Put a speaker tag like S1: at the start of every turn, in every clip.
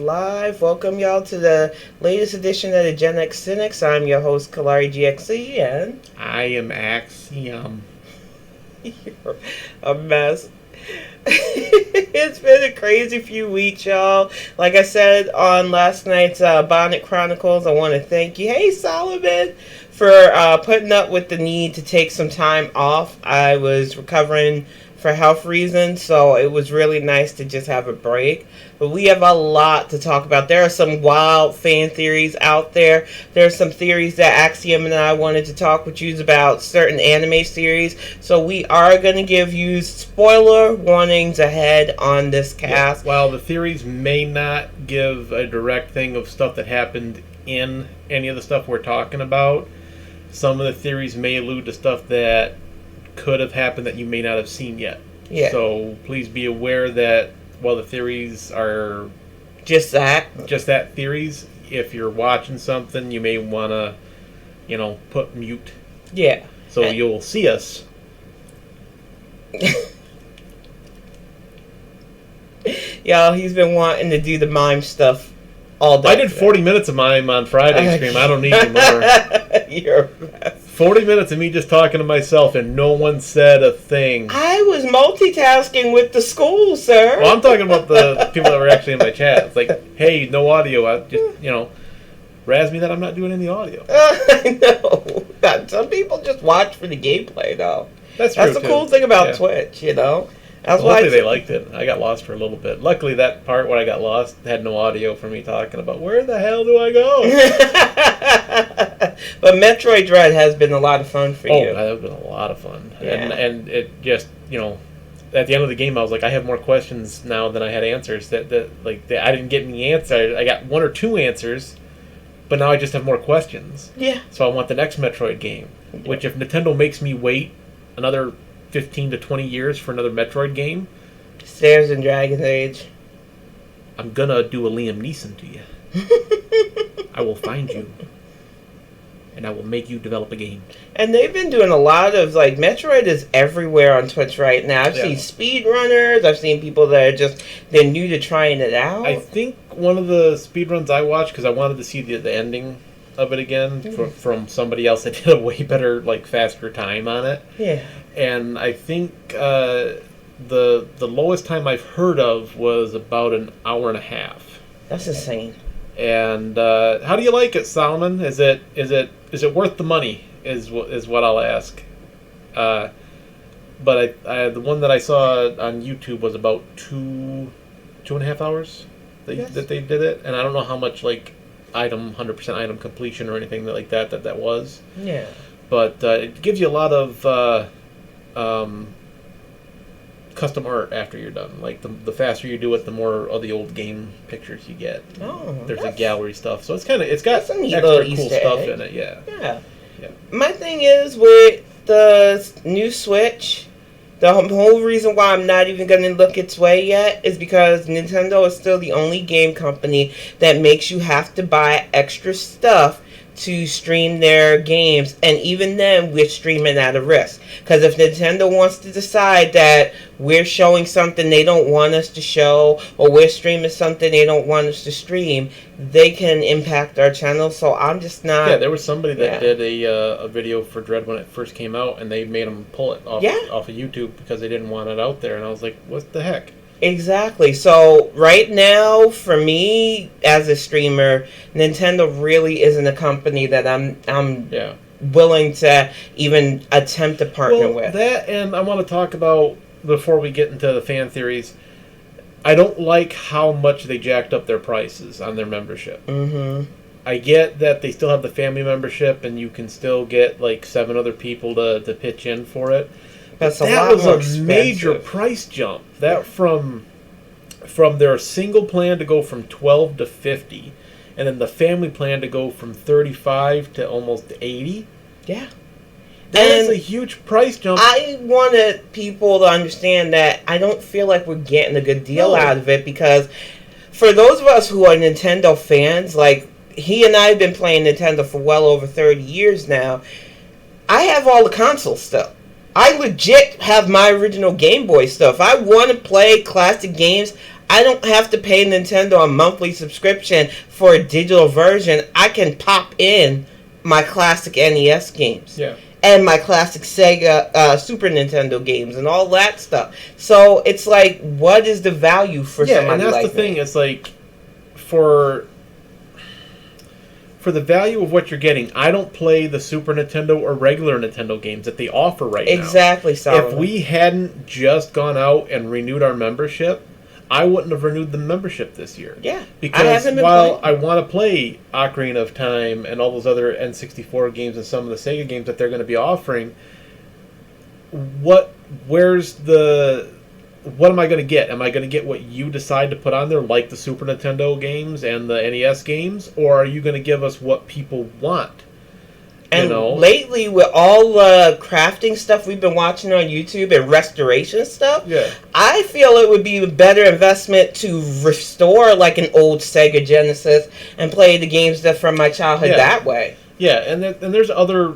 S1: live. Welcome y'all to the latest edition of the GenXcynics. I'm your host, Kalari GXC, and
S2: I am Axiom.
S1: You're a mess. It's been a crazy few weeks, y'all. Like I said on last night's Bonnet Chronicles, I want to thank you. Hey, Solomon, for putting up with the need to take some time off. I was recovering for health reasons, so it was really nice to just have a break. But we have a lot to talk about. There are some wild fan theories out there. There are some theories that Axiom and I wanted to talk with you about certain anime series. So we are going to give you spoiler warnings ahead on this cast.
S2: Yeah, while the theories may not give a direct thing of stuff that happened in any of the stuff we're talking about, some of the theories may allude to stuff that could have happened that you may not have seen yet.
S1: Yeah.
S2: So please be aware that while the theories are
S1: just that
S2: theories, if you're watching something, you may want to, put mute.
S1: Yeah.
S2: So you'll see us.
S1: Y'all, he's been wanting to do the mime stuff all day.
S2: I did 40 minutes of mime on Friday stream. I don't need any more.
S1: You're a mess.
S2: 40 minutes of me just talking to myself and no one said a thing.
S1: I was multitasking with the school, sir.
S2: Well, I'm talking about the people that were actually in my chat. It's like, hey, no audio. I just, razz me that I'm not doing any audio.
S1: I know. Some people just watch for the gameplay, though.
S2: That's true,
S1: the cool thing about Twitch, That's why
S2: hopefully they liked it. I got lost for a little bit. Luckily, that part where I got lost had no audio for me talking about where the hell do I go.
S1: But Metroid Dread has been a lot of fun for you.
S2: Oh, that's been a lot of fun.
S1: Yeah.
S2: And it just, at the end of the game, I was like, I have more questions now than I had answers. I didn't get any answers. I got one or two answers, but now I just have more questions.
S1: Yeah.
S2: So I want the next Metroid game, which if Nintendo makes me wait another 15 to 20 years for another Metroid game,
S1: Stairs in Dragon Age,
S2: I'm gonna do a Liam Neeson to you. I will find you, and I will make you develop a game.
S1: And they've been doing a lot of, Metroid is everywhere on Twitch right now. I've seen speedrunners, I've seen people that are they're new to trying it out.
S2: I think one of the speedruns I watched, because I wanted to see the ending of it again from somebody else that did a way better, faster time on it.
S1: Yeah.
S2: And I think the lowest time I've heard of was about an hour and a half.
S1: That's insane. And
S2: how do you like it, Solomon? Is it worth the money? Is what I'll ask. But the one that I saw on YouTube was about 2.5 hours that they did it, and I don't know how much 100% item completion or anything like that was.
S1: Yeah.
S2: But it gives you a lot of custom art after you're done. The faster you do it, the more of the old game pictures you get.
S1: Oh,
S2: there's a gallery stuff, so it's got
S1: some
S2: extra cool
S1: Easter
S2: stuff
S1: egg
S2: in it. Yeah.
S1: My thing is with the new Switch, the whole reason why I'm not even going to look its way yet is because Nintendo is still the only game company that makes you have to buy extra stuff to stream their games, and even then we're streaming at a risk, because if Nintendo wants to decide that we're showing something they don't want us to show, or we're streaming something they don't want us to stream, they can impact our channel. So I'm just not.
S2: Yeah, there was somebody that did a video for Dread when it first came out, and they made them pull it off of YouTube because they didn't want it out there, and I was like, what the heck?
S1: Exactly. So right now, for me as a streamer, Nintendo really isn't a company that I'm willing to even attempt to partner with.
S2: That, and I want to talk about, before we get into the fan theories, I don't like how much they jacked up their prices on their membership.
S1: Mm-hmm.
S2: I get that they still have the family membership, and you can still get 7 other people to pitch in for it. That was a major price jump. That from their single plan to go from $12 to $50, and then the family plan to go from $35 to almost $80.
S1: Yeah.
S2: That's a huge price jump.
S1: I wanted people to understand that I don't feel like we're getting a good deal out of it, because for those of us who are Nintendo fans, he and I have been playing Nintendo for well over 30 years now, I have all the consoles still. I legit have my original Game Boy stuff. I want to play classic games. I don't have to pay Nintendo a monthly subscription for a digital version. I can pop in my classic NES games.
S2: Yeah.
S1: And my classic Sega Super Nintendo games and all that stuff. So it's like, what is the value for somebody like me?
S2: Yeah, and that's the thing. It's like, for the value of what you're getting, I don't play the Super Nintendo or regular Nintendo games that they offer right now.
S1: Exactly, Solomon.
S2: If we hadn't just gone out and renewed our membership, I wouldn't have renewed the membership this year.
S1: Yeah.
S2: Because while I want to play Ocarina of Time and all those other N64 games and some of the Sega games that they're going to be offering, what am I going to get? Am I going to get what you decide to put on there, like the Super Nintendo games and the NES games, or are you going to give us what people want?
S1: And lately, with all the crafting stuff we've been watching on YouTube and restoration stuff, I feel it would be a better investment to restore like an old Sega Genesis and play the games that from my childhood that way.
S2: Yeah, and there's other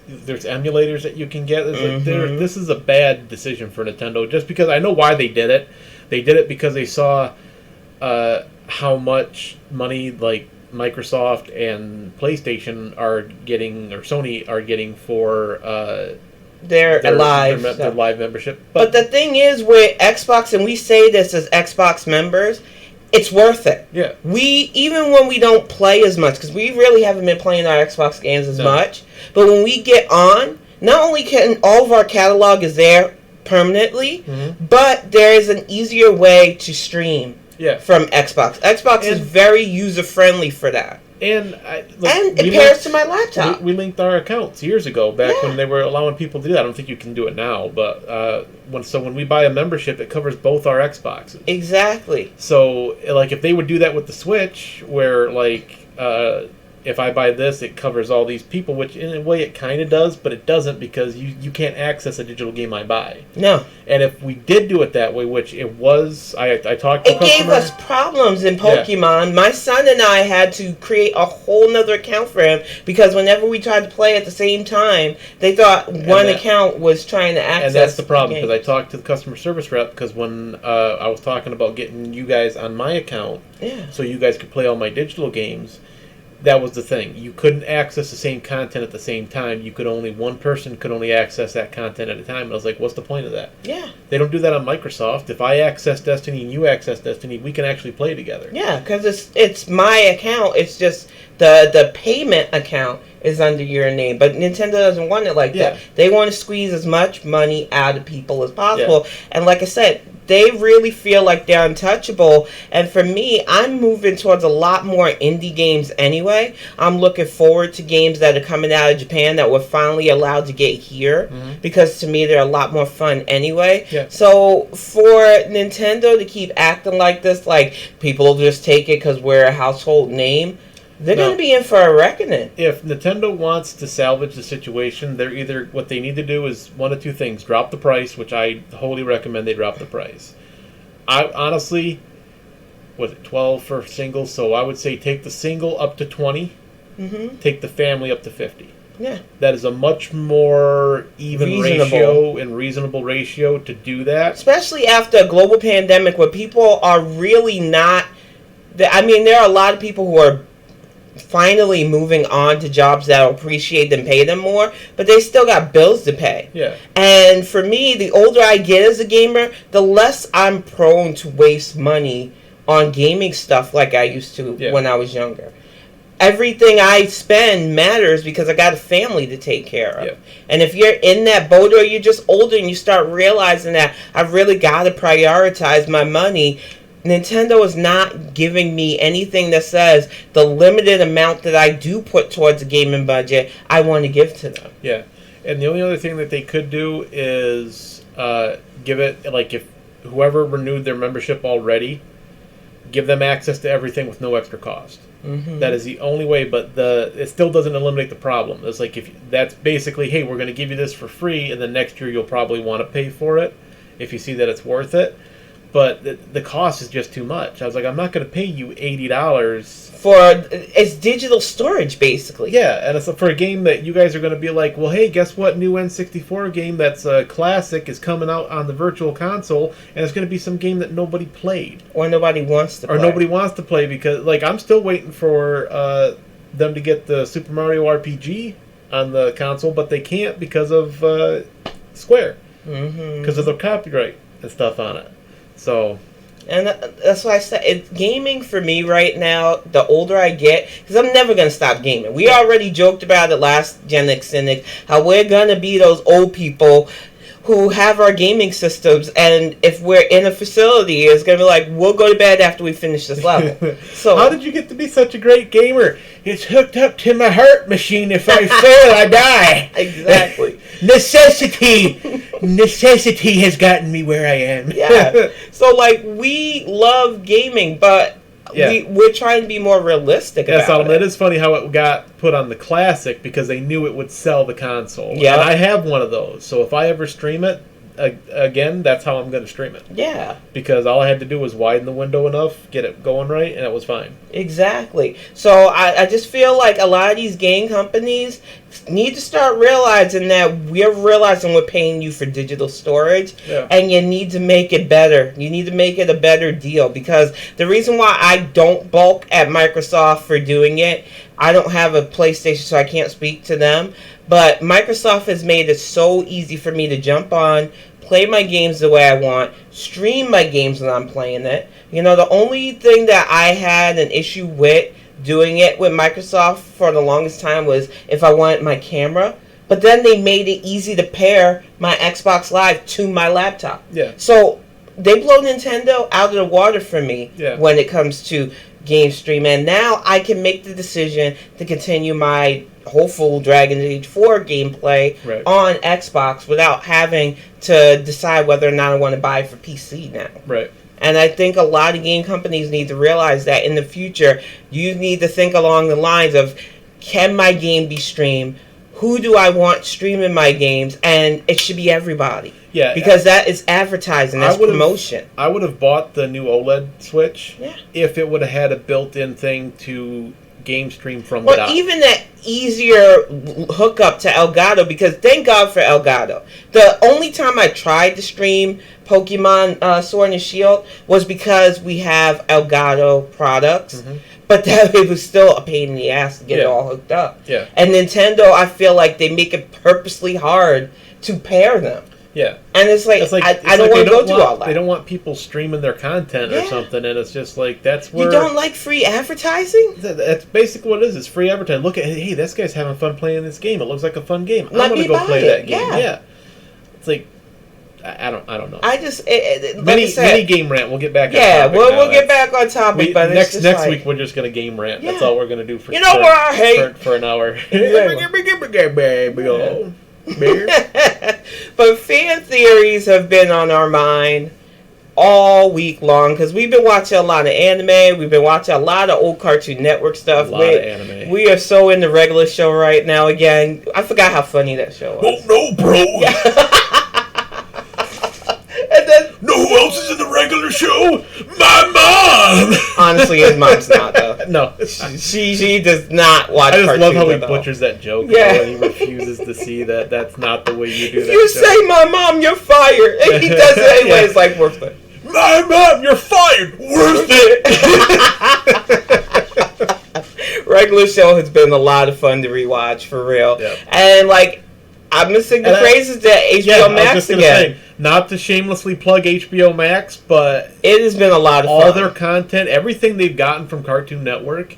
S2: there's emulators that you can get. This is a bad decision for Nintendo, just because I know why they did it. They did it because they saw how much money like Microsoft and PlayStation are getting, or Sony are getting for their live membership.
S1: But the thing is, with Xbox, and we say this as Xbox members, it's worth it.
S2: Yeah.
S1: Even when we don't play as much, because we really haven't been playing our Xbox games as much, but when we get on, not only can all of our catalog is there permanently, but there is an easier way to stream. From Xbox. Xbox is very user-friendly for that.
S2: And
S1: it pairs to my laptop.
S2: We linked our accounts years ago, back when they were allowing people to do that. I don't think you can do it now, but when we buy a membership, it covers both our Xboxes.
S1: Exactly.
S2: So, like, if they would do that with the Switch, where, like, if I buy this, it covers all these people, which in a way it kind of does, but it doesn't, because you can't access a digital game I buy.
S1: No.
S2: And if we did do it that way, which it was, I talked to
S1: It gave us problems in Pokemon. Yeah. My son and I had to create a whole nother account for him, because whenever we tried to play at the same time, they thought one account was trying to access.
S2: And that's the problem, because I talked to the customer service rep, because when I was talking about getting you guys on my account, so you guys could play all my digital games, that was the thing. You couldn't access the same content at the same time. One person could only access that content at a time. And I was like, what's the point of that?
S1: Yeah.
S2: They don't do that on Microsoft. If I access Destiny and you access Destiny, we can actually play together.
S1: Yeah, because it's my account. It's just the payment account is under your name. But Nintendo doesn't want it like that. They want to squeeze as much money out of people as possible. And like I said, they really feel like they're untouchable. And for me, I'm moving towards a lot more indie games anyway. I'm looking forward to games that are coming out of Japan that we're finally allowed to get here, because to me they're a lot more fun anyway. So for Nintendo to keep acting like this, like people will just take it because we're a household name, they're going to be in for a reckoning.
S2: If Nintendo wants to salvage the situation, what they need to do is one of two things: drop the price, which I wholly recommend they drop the price. I honestly, was it 12 for singles? So I would say take the single up to 20, take the family up to 50.
S1: Yeah,
S2: that is a much more even ratio and reasonable ratio to do that.
S1: Especially after a global pandemic, where people are really not. I mean, there are a lot of people who are finally moving on to jobs that will appreciate them, pay them more, but they still got bills to pay.
S2: Yeah.
S1: And for me, the older I get as a gamer, the less I'm prone to waste money on gaming stuff like I used to when I was younger. Everything I spend matters because I got a family to take care of.
S2: Yeah.
S1: And if you're in that boat, or you're just older and you start realizing that I've really got to prioritize my money, Nintendo is not giving me anything that says the limited amount that I do put towards a gaming budget, I want to give to them.
S2: Yeah. And the only other thing that they could do is give it, like, if whoever renewed their membership already, give them access to everything with no extra cost. That is the only way, but it still doesn't eliminate the problem. It's like, if that's basically, hey, we're going to give you this for free, and then next year you'll probably want to pay for it if you see that it's worth it. but the cost is just too much. I was like, I'm not going to pay you $80
S1: for it's digital storage, basically.
S2: Yeah, and it's for a game that you guys are going to be like, well, hey, guess what? New N64 game that's a classic is coming out on the Virtual Console, and it's going to be some game that nobody played
S1: or nobody wants to play.
S2: Or nobody wants to play because, like, I'm still waiting for them to get the Super Mario RPG on the console, but they can't because of Square, because of the copyright and stuff on it. So.
S1: And that's why I said it's gaming for me right now. The older I get, because I'm never gonna stop gaming. We already joked about it last GenXcynics, how we're gonna be those old people who have our gaming systems, and if we're in a facility, it's gonna be like, we'll go to bed after we finish this level. So
S2: how did you get to be such a great gamer? It's hooked up to my heart machine. If I fail, I die.
S1: Exactly.
S2: Necessity has gotten me where I am.
S1: Yeah. So, like, we love gaming, but we're trying to be more realistic about it.
S2: It is funny how it got put on the Classic because they knew it would sell the console.
S1: Yeah.
S2: And I have one of those. So if I ever stream it, again, that's how I'm going to stream it.
S1: Yeah.
S2: Because all I had to do was widen the window enough, get it going right, and it was fine.
S1: Exactly. So I just feel like a lot of these game companies need to start realizing that we're realizing we're paying you for digital storage, and you need to make it better. You need to make it a better deal, because the reason why I don't balk at Microsoft for doing it, I don't have a PlayStation, so I can't speak to them, but Microsoft has made it so easy for me to jump on, play my games the way I want, stream my games when I'm playing it. You know, the only thing that I had an issue with doing it with Microsoft for the longest time was if I wanted my camera. But then they made it easy to pair my Xbox Live to my laptop.
S2: Yeah.
S1: So they blow Nintendo out of the water for me when it comes to game stream. And now I can make the decision to continue my hopeful Dragon Age 4 gameplay on Xbox without having to decide whether or not I want to buy it for PC now.
S2: Right.
S1: And I think a lot of game companies need to realize that in the future, you need to think along the lines of, can my game be streamed? Who do I want streaming my games? And it should be everybody.
S2: Yeah.
S1: Because that is advertising, that's promotion.
S2: I would have bought the new OLED Switch if it would have had a built-in thing to game stream from the dock.
S1: Even that easier hookup to Elgato, because thank God for Elgato. The only time I tried to stream Pokemon Sword and Shield was because we have Elgato products, but that it was still a pain in the ass to get it all hooked up.
S2: Yeah.
S1: And Nintendo, I feel like they make it purposely hard to pair them.
S2: Yeah.
S1: And it's like I don't want to go through all that.
S2: They don't want people streaming their content or something, and it's just like, that's where...
S1: You don't like free advertising?
S2: That's basically what it is. It's free advertising. Look at, hey, this guy's having fun playing this game. It looks like a fun game. I'm going to go play that game. Yeah. It's like, I don't know.
S1: I just...
S2: mini game rant. We'll get back on topic.
S1: Yeah, we'll get back on topic. But
S2: next week, we're just going to game rant. That's all we're going to do for
S1: what I hate?
S2: For an hour.
S1: But fan theories have been on our mind all week long because we've been watching a lot of anime. We've been watching a lot of old Cartoon Network stuff.
S2: A lot of anime.
S1: We are so in the regular show right now. Again, I forgot how funny that show was.
S2: Oh no, bro!
S1: And then,
S2: know who else is in the regular show? My mom.
S1: Honestly, his mom's not though.
S2: No,
S1: she does not watch.
S2: I just love how he
S1: all.
S2: butchers that joke. And he refuses to see that that's not the way you do
S1: if
S2: that.
S1: You say my mom, you're fired. And he does it anyway. It's like worth it.
S2: My mom, you're fired. Worth
S1: it. Regular show has been a lot of fun to rewatch for real.
S2: Yep.
S1: And like, I'm missing the phrases that HBO Max
S2: I was just
S1: again.
S2: Say, not to shamelessly plug HBO Max, but
S1: it has been a lot of fun.
S2: All their content, everything they've gotten from Cartoon Network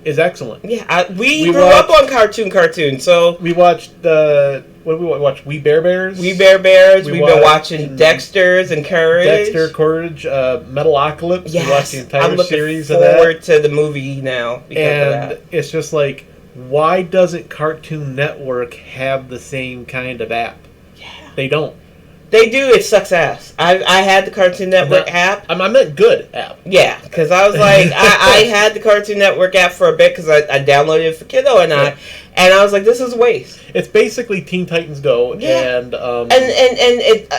S2: is excellent.
S1: Yeah, we grew up on Cartoon, so
S2: we watched what did we watch? We Bear Bears.
S1: We've been watching Dexter's and Courage.
S2: Dexter, Courage, Metalocalypse.
S1: Yes,
S2: we watched the entire series of
S1: that. I'm
S2: that.
S1: looking forward to the movie now because of that.
S2: It's just like, why doesn't Cartoon Network have the same kind of app?
S1: Yeah.
S2: They don't.
S1: They do. It sucks ass. I had the Cartoon Network app.
S2: I meant good app.
S1: Yeah, because I was like, I had the Cartoon Network app for a bit because I downloaded it for Kiddo and I was like, this is a waste.
S2: It's basically Teen Titans Go, and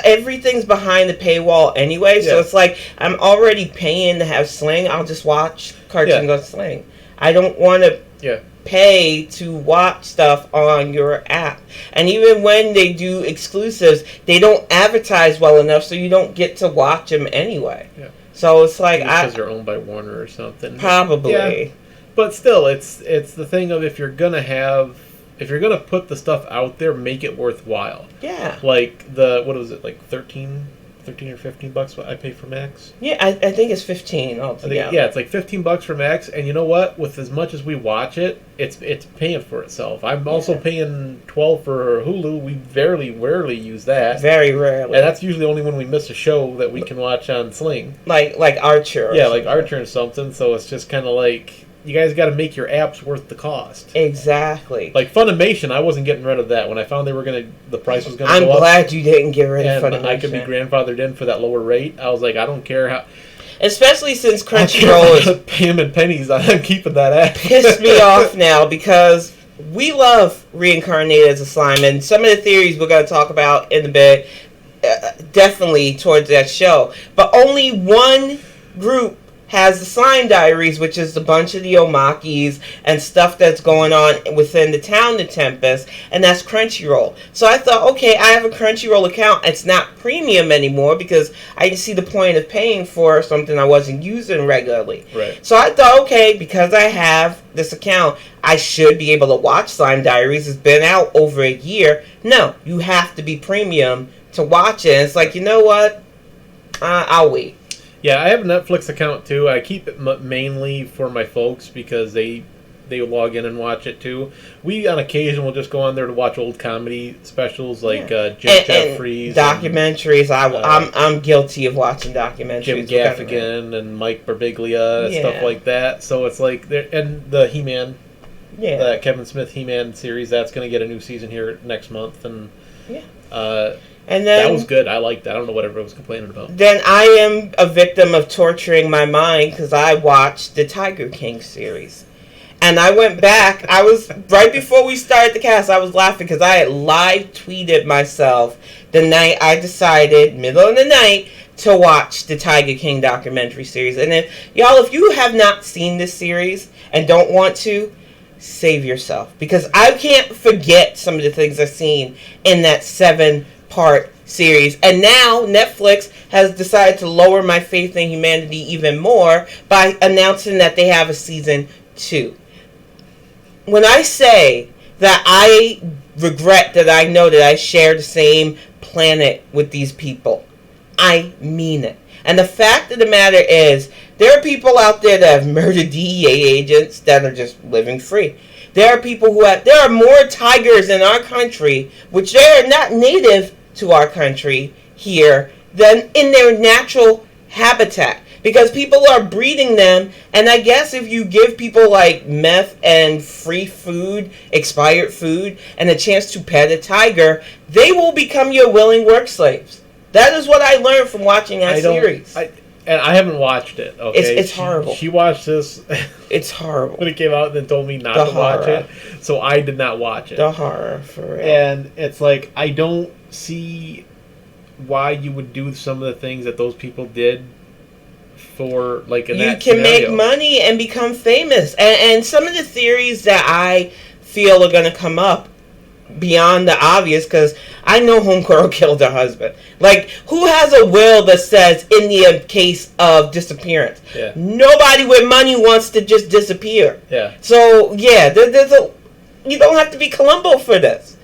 S1: everything's behind the paywall anyway. So it's like I'm already paying to have Sling. I'll just watch Cartoon Go Sling. I don't want to pay to watch stuff on your app. And even when they do exclusives, they don't advertise well enough, so you don't get to watch them anyway. Yeah. So it's like
S2: because they're owned by Warner or something.
S1: Probably. Yeah.
S2: But still, it's the thing of if you're gonna put the stuff out there, make it worthwhile.
S1: Yeah.
S2: Like what was it, like 13 or $15 what I pay for Max?
S1: Yeah, I think it's 15 altogether.
S2: Yeah, it's like $15 for Max, and you know what? With as much as we watch it, it's paying for itself. I'm also paying $12 for Hulu. We rarely use that.
S1: Very rarely.
S2: And that's usually only when we miss a show that we can watch on Sling.
S1: Like Archer.
S2: Like Archer or something. So it's just kind of like, you guys got to make your apps worth the cost.
S1: Exactly.
S2: Like Funimation, I wasn't getting rid of that when I found the price was going to go up.
S1: I'm glad you didn't get rid of Funimation.
S2: And I could be grandfathered in for that lower rate. I was like, I don't care how.
S1: Especially since Crunchyroll is
S2: paying in pennies. I'm keeping that app.
S1: Pissed me off now because we love Reincarnated as a Slime, and some of the theories we're going to talk about in a bit, definitely towards that show. But only one group has the Slime Diaries, which is a bunch of the Omakis and stuff that's going on within the town of Tempest, and that's Crunchyroll. So I thought, okay, I have a Crunchyroll account. It's not premium anymore because I didn't see the point of paying for something I wasn't using regularly.
S2: Right.
S1: So I thought, okay, because I have this account, I should be able to watch Slime Diaries. It's been out over a year. No, you have to be premium to watch it. And it's like, you know what? I'll wait.
S2: Yeah, I have a Netflix account too. I keep it mainly for my folks because they log in and watch it too. We on occasion will just go on there to watch old comedy specials like Jim Jeffries,
S1: documentaries. I'm guilty of watching documentaries.
S2: Jim Gaffigan and Mike Birbiglia, stuff like that. So it's like and the He-Man, the Kevin Smith He-Man series that's going to get a new season here next month, and and then, that was good. I liked that. I don't know what everyone was complaining about.
S1: Then I am a victim of torturing my mind because I watched the Tiger King series. And I went back. I was, right before we started the cast, I was laughing because I had live tweeted myself the night I decided, middle of the night, to watch the Tiger King documentary series. And if you have not seen this series and don't want to, save yourself. Because I can't forget some of the things I've seen in that 7-part series. And now Netflix has decided to lower my faith in humanity even more by announcing that they have a season 2. When I say that I regret that I know that I share the same planet with these people, I mean it. And the fact of the matter is, there are people out there that have murdered DEA agents that are just living free. There are people there are more tigers in our country, which they are not native to our country here, than in their natural habitat. Because people are breeding them, and I guess if you give people like meth and free food, expired food, and a chance to pet a tiger, they will become your willing work slaves. That is what I learned from watching that series.
S2: And I haven't watched it. Okay,
S1: it's horrible.
S2: She watched this.
S1: It's horrible.
S2: When it came out, and then told me not to watch it. So I did not watch it.
S1: The horror, for real.
S2: And it's like, I don't see why you would do some of the things that those people did for, like, in that scenario.
S1: You can make money and become famous. And some of the theories that I feel are going to come up beyond the obvious, because I know homegirl killed her husband. Like, who has a will that says in the case of disappearance?
S2: Yeah.
S1: Nobody with money wants to just disappear.
S2: Yeah.
S1: So yeah, you don't have to be Columbo for this,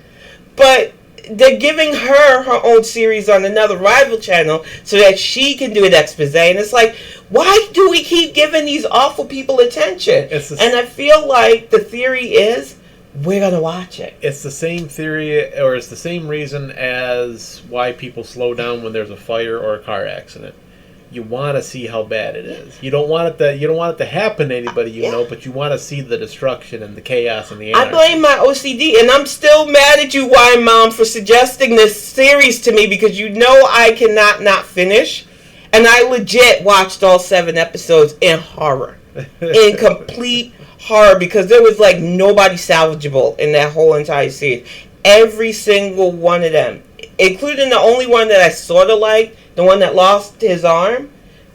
S1: but they're giving her own series on another rival channel so that she can do an expose. And it's like, why do we keep giving these awful people attention? And I feel like the theory is, we're going to watch it.
S2: It's the same theory, or it's the same reason as why people slow down when there's a fire or a car accident. you want to see how bad it is. You don't want it to happen to anybody you know, but you want to see the destruction and the chaos and the anarchy.
S1: I blame my OCD, and I'm still mad at you, Wine Mom, for suggesting this series to me because you know I cannot not finish. And I legit watched all 7 episodes in horror. In complete horror, because there was like nobody salvageable in that whole entire series. Every single one of them, including the only one that I sort of liked, the one that lost his arm.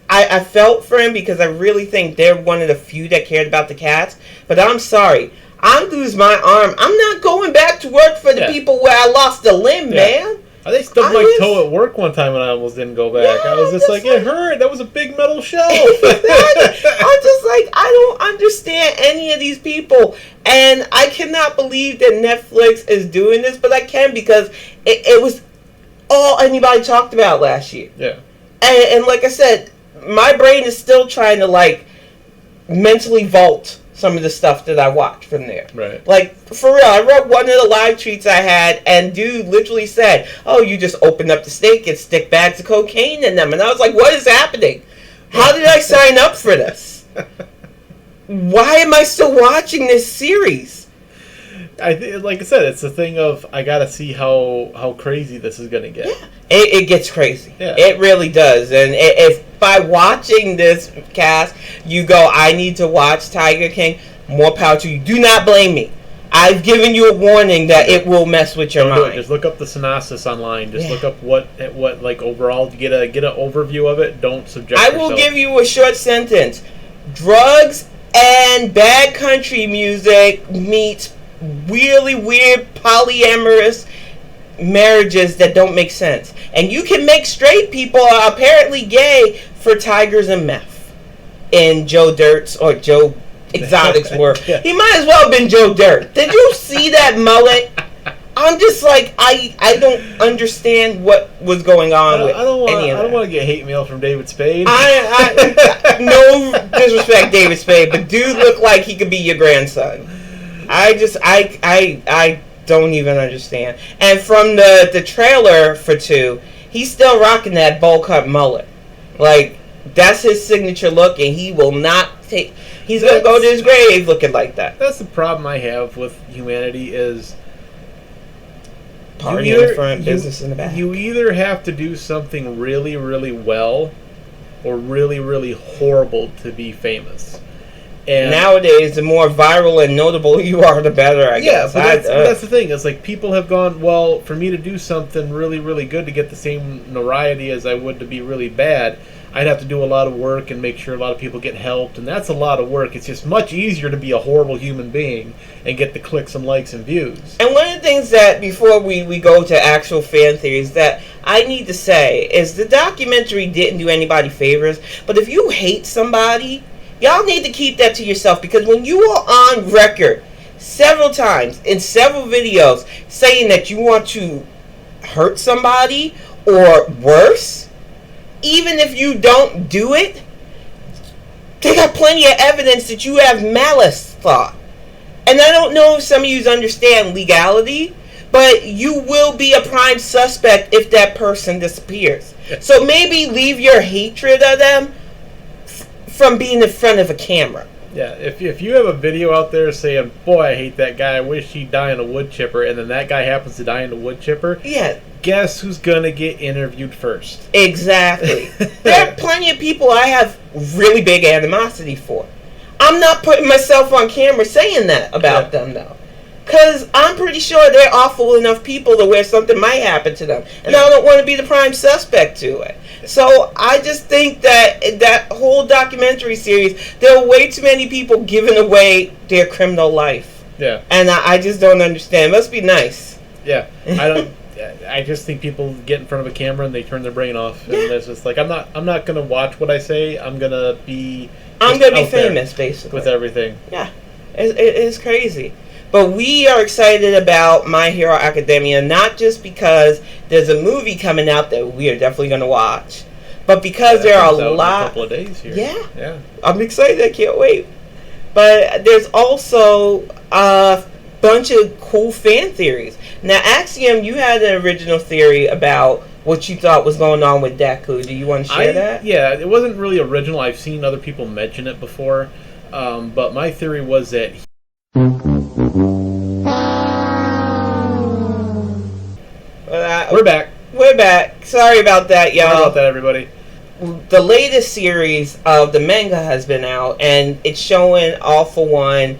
S1: I felt for him because I really think they're one of the few that cared about the cats. But I'm sorry. I lose my arm. I'm not going back to work for the people where I lost a limb, man.
S2: They stubbed my toe at work one time and I almost didn't go back. I was just like, it hurt. That was a big metal shelf.
S1: Exactly. I'm just like, I don't understand any of these people. And I cannot believe that Netflix is doing this, but I can because it was all anybody talked about last year.
S2: Yeah.
S1: And like I said, my brain is still trying to like mentally vault some of the stuff that I watched from there.
S2: Right.
S1: Like, for real, I read one of the live tweets I had, and dude literally said, oh, you just open up the steak and stick bags of cocaine in them. And I was like, what is happening? How did I sign up for this? Why am I still watching this series?
S2: Like I said, it's a thing of I gotta see how crazy this is gonna get.
S1: Yeah, it gets crazy.
S2: Yeah.
S1: It really does. And if by watching this cast, you go, I need to watch Tiger King, more power to you. Do not blame me. I've given you a warning that it will mess with your mind.
S2: Just look up the synopsis online. Just look up what like overall get an overview of it. Don't subject yourself.
S1: I will give you a short sentence. Drugs and bad country music meets really weird polyamorous marriages that don't make sense. And you can make straight people apparently gay for tigers and meth in Joe Dirt's or Joe Exotic's work. Yeah. He might as well have been Joe Dirt. Did you see that mullet? I'm just like, I don't understand what was going on with any of that.
S2: I don't want to get hate mail from David Spade.
S1: No disrespect, David Spade, but dude looked like he could be your grandson. I don't even understand. And from the trailer for 2, he's still rocking that bowl cut mullet. Like, that's his signature look, and he will not take... He's going to go to his grave looking like that.
S2: That's the problem I have with humanity is...
S1: Party in the front, business in the back.
S2: You either have to do something really, really well or really, really horrible to be famous. And
S1: nowadays, the more viral and notable you are, the better, I guess.
S2: Yeah, but that's the thing. It's like people have gone, well, for me to do something really, really good to get the same notoriety as I would to be really bad, I'd have to do a lot of work and make sure a lot of people get helped, and that's a lot of work. It's just much easier to be a horrible human being and get the clicks and likes and views.
S1: And one of the things that, before we go to actual fan theories, that I need to say is the documentary didn't do anybody favors, but if you hate somebody... Y'all need to keep that to yourself, because when you are on record several times in several videos saying that you want to hurt somebody or worse, even if you don't do it, they got plenty of evidence that you have malice thought. And I don't know if some of you understand legality, but you will be a prime suspect if that person disappears. So maybe leave your hatred of them from being in front of a camera.
S2: Yeah, if you have a video out there saying, boy, I hate that guy, I wish he'd die in a wood chipper, and then that guy happens to die in a wood chipper, guess who's going to get interviewed first?
S1: Exactly. There are plenty of people I have really big animosity for. I'm not putting myself on camera saying that about them, though. Because I'm pretty sure they're awful enough people to where something might happen to them. And I don't want to be the prime suspect to it. So I just think that that whole documentary series, there are way too many people giving away their criminal life.
S2: Yeah.
S1: And I just don't understand. It must be nice.
S2: Yeah. I just think people get in front of a camera and they turn their brain off. And it's just like, I'm not going to watch what I say. I'm going to be
S1: famous, basically.
S2: With everything.
S1: Yeah. It is crazy. But we are excited about My Hero Academia, not just because there's a movie coming out that we are definitely going to watch, but because there are a lot...
S2: a couple of days here.
S1: Yeah. I'm excited. I can't wait. But there's also a bunch of cool fan theories. Now, Axiom, you had an original theory about what you thought was going on with Deku. Do you want to share that?
S2: Yeah, it wasn't really original. I've seen other people mention it before, but my theory was that we're back.
S1: We're back. Sorry about that, y'all.
S2: Sorry about that, everybody.
S1: The latest series of the manga has been out, and it's showing All For One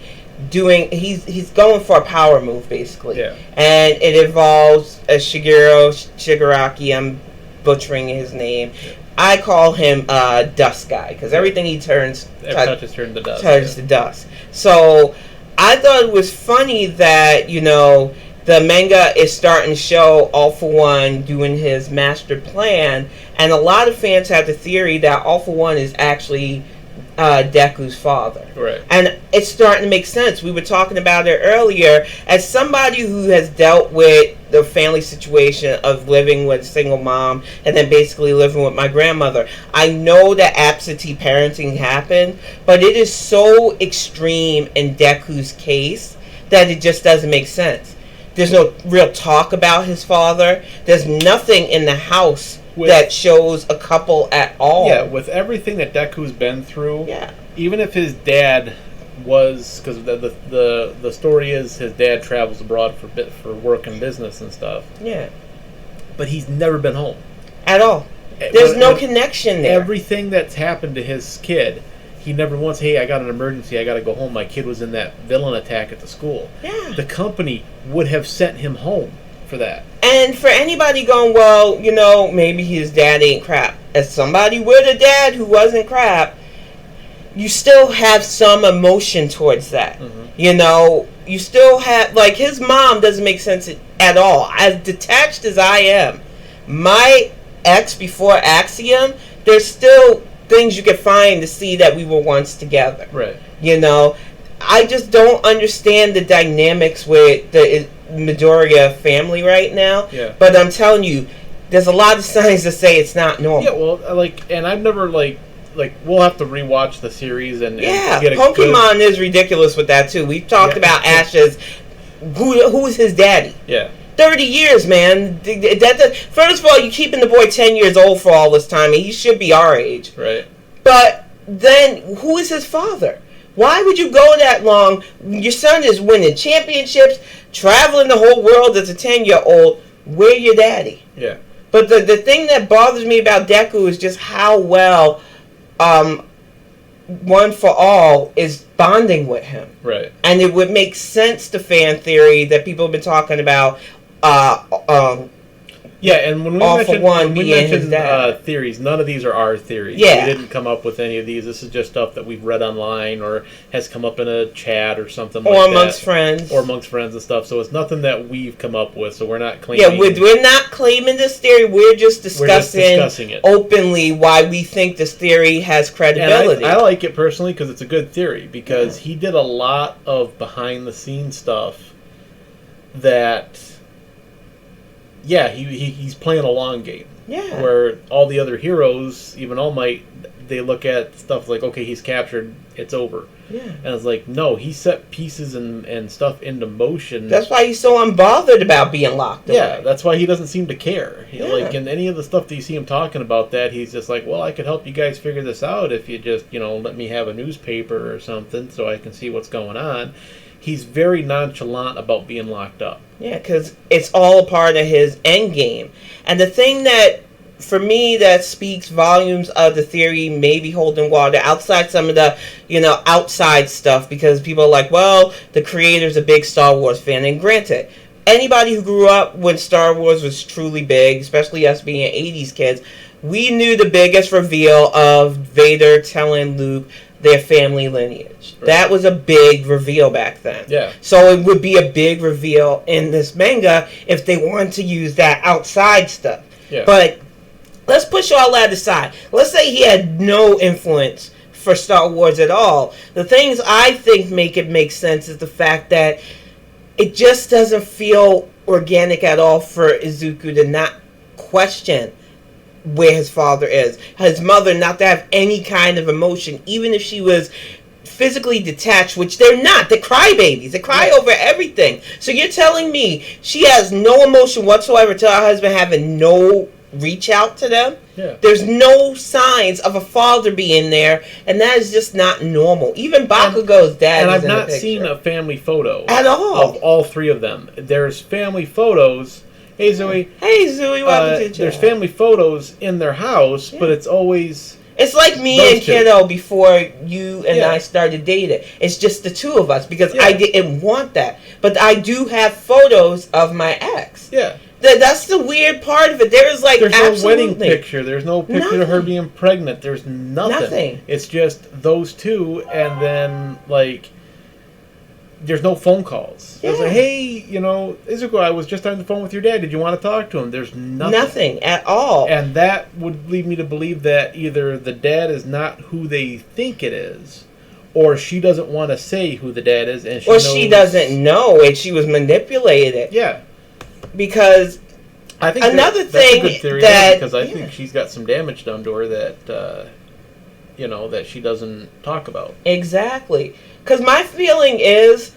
S1: doing. He's going for a power move, basically.
S2: Yeah.
S1: And it involves Shigaraki. I'm butchering his name. Yeah. I call him Dust Guy because everything he touches
S2: turns to dust.
S1: Turns to dust. So I thought it was funny that the manga is starting to show All For One doing his master plan, and a lot of fans have the theory that All For One is actually Deku's father.
S2: Right.
S1: And it's starting to make sense. We were talking about it earlier. As somebody who has dealt with the family situation of living with a single mom and then basically living with my grandmother, I know that absentee parenting happened, but it is so extreme in Deku's case that it just doesn't make sense. There's no real talk about his father. There's nothing in the house that shows a couple at all.
S2: Yeah, with everything that Deku's been through,
S1: yeah.
S2: Even if his dad was, because the story is his dad travels abroad for work and business and stuff.
S1: Yeah.
S2: But he's never been home.
S1: At all. There's no connection there.
S2: Everything that's happened to his kid, he never once, hey, I got an emergency, I got to go home. My kid was in that villain attack at the school.
S1: Yeah.
S2: The company would have sent him home for that.
S1: And for anybody going, well, maybe his dad ain't crap. As somebody with a dad who wasn't crap, you still have some emotion towards that. Mm-hmm. You still have, like, his mom doesn't make sense at all. As detached as I am, my ex before Axiom, there's still things you can find to see that we were once together.
S2: Right.
S1: I just don't understand the dynamics with the Midoriya family right now.
S2: Yeah.
S1: But I'm telling you, there's a lot of signs that say it's not normal.
S2: Yeah, well, and I've never, we'll have to rewatch the series and get a
S1: Pokemon is ridiculous with that, too. We've talked about Ash's, who's his daddy?
S2: Yeah.
S1: 30 years, man. First of all, you're keeping the boy 10 years old for all this time, and he should be our age.
S2: Right.
S1: But then, who is his father? Why would you go that long? Your son is winning championships, traveling the whole world as a 10-year-old. Where your daddy?
S2: Yeah.
S1: But the thing that bothers me about Deku is just how well One For All is bonding with him.
S2: Right.
S1: And it would make sense to fan theory that people have been talking about.
S2: Yeah, and when we
S1: All
S2: mentioned,
S1: For One being his dad.
S2: Theories, none of these are our theories.
S1: Yeah.
S2: We didn't come up with any of these. This is just stuff that we've read online or has come up in a chat or something like that.
S1: Or amongst friends.
S2: Or amongst friends and stuff. So it's nothing that we've come up with, so we're not claiming...
S1: Yeah, we're not claiming this theory. We're just discussing
S2: it
S1: openly why we think this theory has credibility.
S2: And I like it personally because it's a good theory, because he did a lot of behind-the-scenes stuff that... Yeah, he's playing a long game.
S1: Yeah.
S2: Where all the other heroes, even All Might, they look at stuff like, okay, he's captured, it's over.
S1: Yeah.
S2: And it's like, no, he set pieces and stuff into motion.
S1: That's why he's so unbothered about being locked away.
S2: Yeah, that's why he doesn't seem to care.
S1: Yeah.
S2: Like, in any of the stuff that you see him talking about that, he's just like, well, I could help you guys figure this out if you just, let me have a newspaper or something so I can see what's going on. He's very nonchalant about being locked up.
S1: Yeah, because it's all a part of his end game. And the thing that, for me, that speaks volumes of the theory maybe holding water outside some of the, outside stuff, because people are like, well, the creator's a big Star Wars fan. And granted, anybody who grew up when Star Wars was truly big, especially us being 80s kids, we knew the biggest reveal of Vader telling Luke their family lineage. Right. That was a big reveal back then.
S2: Yeah.
S1: So it would be a big reveal in this manga if they wanted to use that outside stuff.
S2: Yeah.
S1: But let's push all that aside. Let's say he had no influence for Star Wars at all. The things I think make it make sense is the fact that it just doesn't feel organic at all for Izuku to not question where his father is. His mother not to have any kind of emotion, even if she was physically detached, which they're not. They're crybabies. They cry over everything. So you're telling me she has no emotion whatsoever to her husband having no reach out to them.
S2: Yeah.
S1: There's no signs of a father being there, and that is just not normal. Even Bakugo's dad
S2: and
S1: is
S2: I've
S1: in the
S2: not
S1: picture.
S2: seen a family photo
S1: At all
S2: of all three of them. There's family photos. Hey Zoe.
S1: Hey Zoe, welcome to the
S2: There's
S1: channel.
S2: family photos in their house, but it's always
S1: It's like me
S2: those
S1: and
S2: two.
S1: Kiddo before you and
S2: Yeah.
S1: I started dating. It's just the two of us because
S2: Yeah.
S1: I didn't want that. But I do have photos of my ex.
S2: yeah.
S1: That's the weird part of it. There is like
S2: There's
S1: absolutely
S2: no wedding picture. There's no picture of her
S1: Nothing.
S2: being pregnant. There's nothing.
S1: Nothing.
S2: It's just those two, and then like there's no phone calls. It's
S1: Yeah.
S2: like, hey, Izuku, I was just on the phone with your dad. Did you want to talk to him? There's nothing.
S1: Nothing at all.
S2: And that would lead me to believe that either the dad is not who they think it is, or she doesn't want to say who the dad is, and
S1: she doesn't know, and she was manipulated.
S2: Yeah,
S1: Because
S2: I think
S1: another
S2: that's a
S1: thing
S2: good theory
S1: that
S2: because I think she's got some damage done to her that that she doesn't talk about.
S1: exactly. Because my feeling is,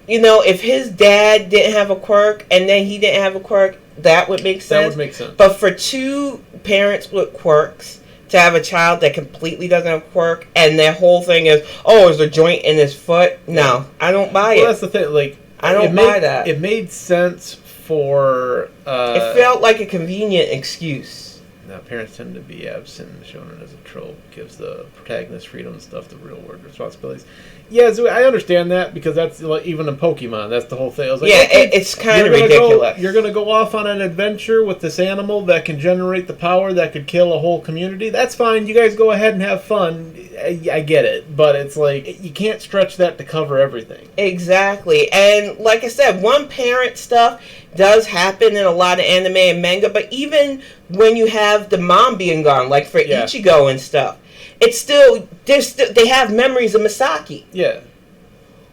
S1: if his dad didn't have a quirk and then he didn't have a quirk, that would make sense.
S2: That would make sense.
S1: But for two parents with quirks to have a child that completely doesn't have a quirk and their whole thing is, is a joint in his foot? No, I don't buy
S2: Well,
S1: it.
S2: that's the thing. Like,
S1: I don't buy that.
S2: It made sense for.
S1: It felt like a convenient excuse.
S2: Now, parents tend to be absent and shown as a trope. Gives the protagonist freedom and stuff, the real world responsibilities. Yeah, so I understand that because that's like, even in Pokemon, that's the whole thing. I was like,
S1: Yeah,
S2: okay,
S1: it's kind of
S2: you're gonna
S1: ridiculous.
S2: You're going to go off on an adventure with this animal that can generate the power that could kill a whole community. That's fine. You guys go ahead and have fun. I get it. But it's like, you can't stretch that to cover everything.
S1: Exactly. And like I said, one parent stuff does happen in a lot of anime and manga, but even when you have the mom being gone, like for Ichigo and stuff, it's still, they have memories of Misaki.
S2: Yeah.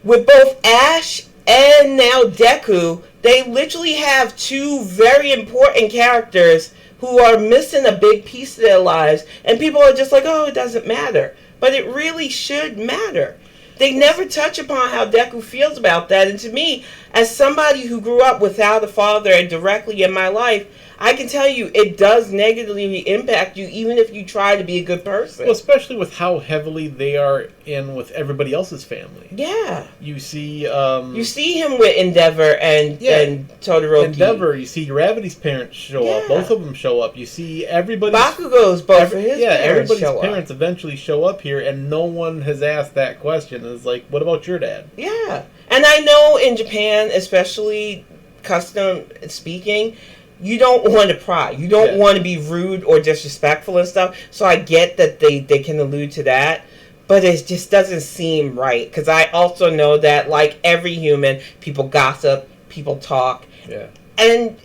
S1: With both Ash and now Deku, they literally have two very important characters who are missing a big piece of their lives, and people are just like, it doesn't matter. But it really should matter. They never touch upon how Deku feels about that, and to me, as somebody who grew up without a father and directly in my life, I can tell you it does negatively impact you even if you try to be a good person.
S2: Well, especially with how heavily they are in with everybody else's family.
S1: Yeah.
S2: You see...
S1: you see him with Endeavor and Todoroki.
S2: Endeavor, you see Gravity's parents show up. Both of them show up. You see everybody's...
S1: Bakugo's both of his parents
S2: everybody's
S1: show
S2: parents
S1: up.
S2: eventually show up here, and no one has asked that question. It's like, what about your dad?
S1: Yeah. And I know in Japan, especially custom speaking, you don't want to pry. You don't want to be rude or disrespectful and stuff. So I get that they can allude to that. But it just doesn't seem right. Because I also know that, like every human, people gossip, people talk.
S2: Yeah.
S1: And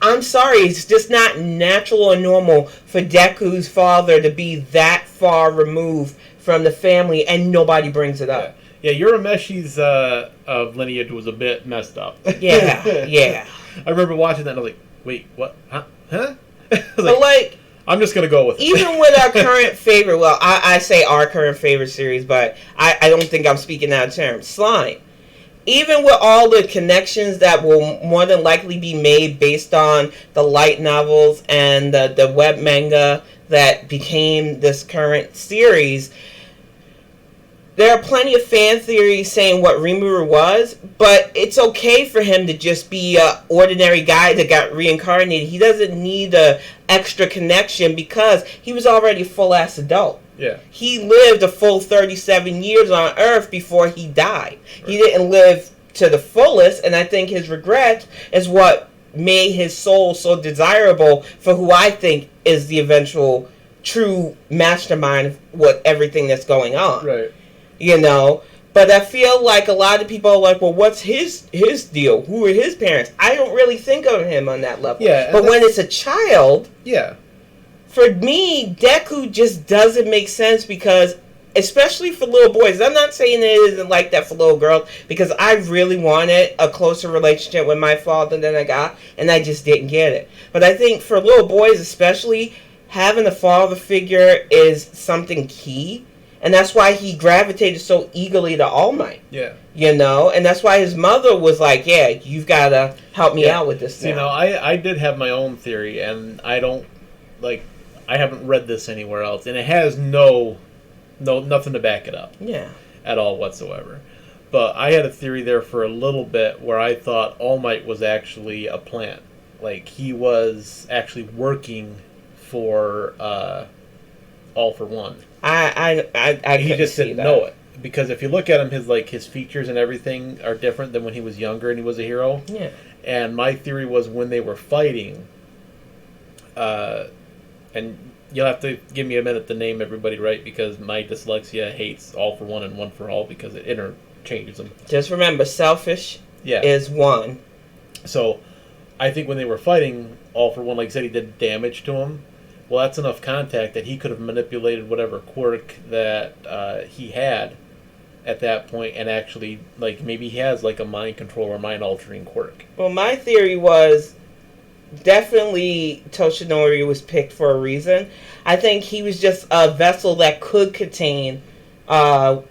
S1: I'm sorry, it's just not natural or normal for Deku's father to be that far removed from the family and nobody brings it up.
S2: Yeah, Urameshi's of lineage was a bit messed up.
S1: Yeah, yeah.
S2: I remember watching that and I was like, wait, what? Huh?
S1: But like,
S2: I'm just going to go with it.
S1: even with our current favorite, well, I say our current favorite series, but I don't think I'm speaking out of term. Slime. Even with all the connections that will more than likely be made based on the light novels and the web manga that became this current series, there are plenty of fan theories saying what Rimuru was, but it's okay for him to just be an ordinary guy that got reincarnated. He doesn't need a extra connection because he was already a full-ass adult.
S2: Yeah.
S1: He lived a full 37 years on Earth before he died. Right. He didn't live to the fullest, and I think his regret is what made his soul so desirable for who I think is the eventual true mastermind of what everything that's going on.
S2: Right.
S1: But I feel like a lot of people are like, well, what's his deal? Who are his parents? I don't really think of him on that level.
S2: Yeah,
S1: but when it's a child,
S2: yeah,
S1: for me, Deku just doesn't make sense because, especially for little boys, I'm not saying it isn't like that for little girls, because I really wanted a closer relationship with my father than I got, and I just didn't get it. But I think for little boys especially, having a father figure is something key. And that's why he gravitated so eagerly to All Might.
S2: Yeah.
S1: You know, and that's why his mother was like, yeah, you've got to help me out with this now.
S2: You know, I did have my own theory, and I haven't read this anywhere else, and it has nothing to back it up.
S1: Yeah.
S2: At all whatsoever. But I had a theory there for a little bit where I thought All Might was actually a plant. Like, he was actually working for All for One.
S1: He
S2: just didn't know it. Because if you look at him, his features and everything are different than when he was younger and he was a hero.
S1: Yeah.
S2: And my theory was when they were fighting, and you'll have to give me a minute to name everybody right, because my dyslexia hates All for One and One for All because it interchanges them.
S1: Just remember, selfish is one.
S2: So I think when they were fighting, All for One, like I said, he did damage to him. Well, that's enough contact that he could have manipulated whatever quirk that he had at that point, and actually, like, maybe he has like a mind control or mind altering quirk.
S1: Well, my theory was definitely Toshinori was picked for a reason. I think he was just a vessel that could contain All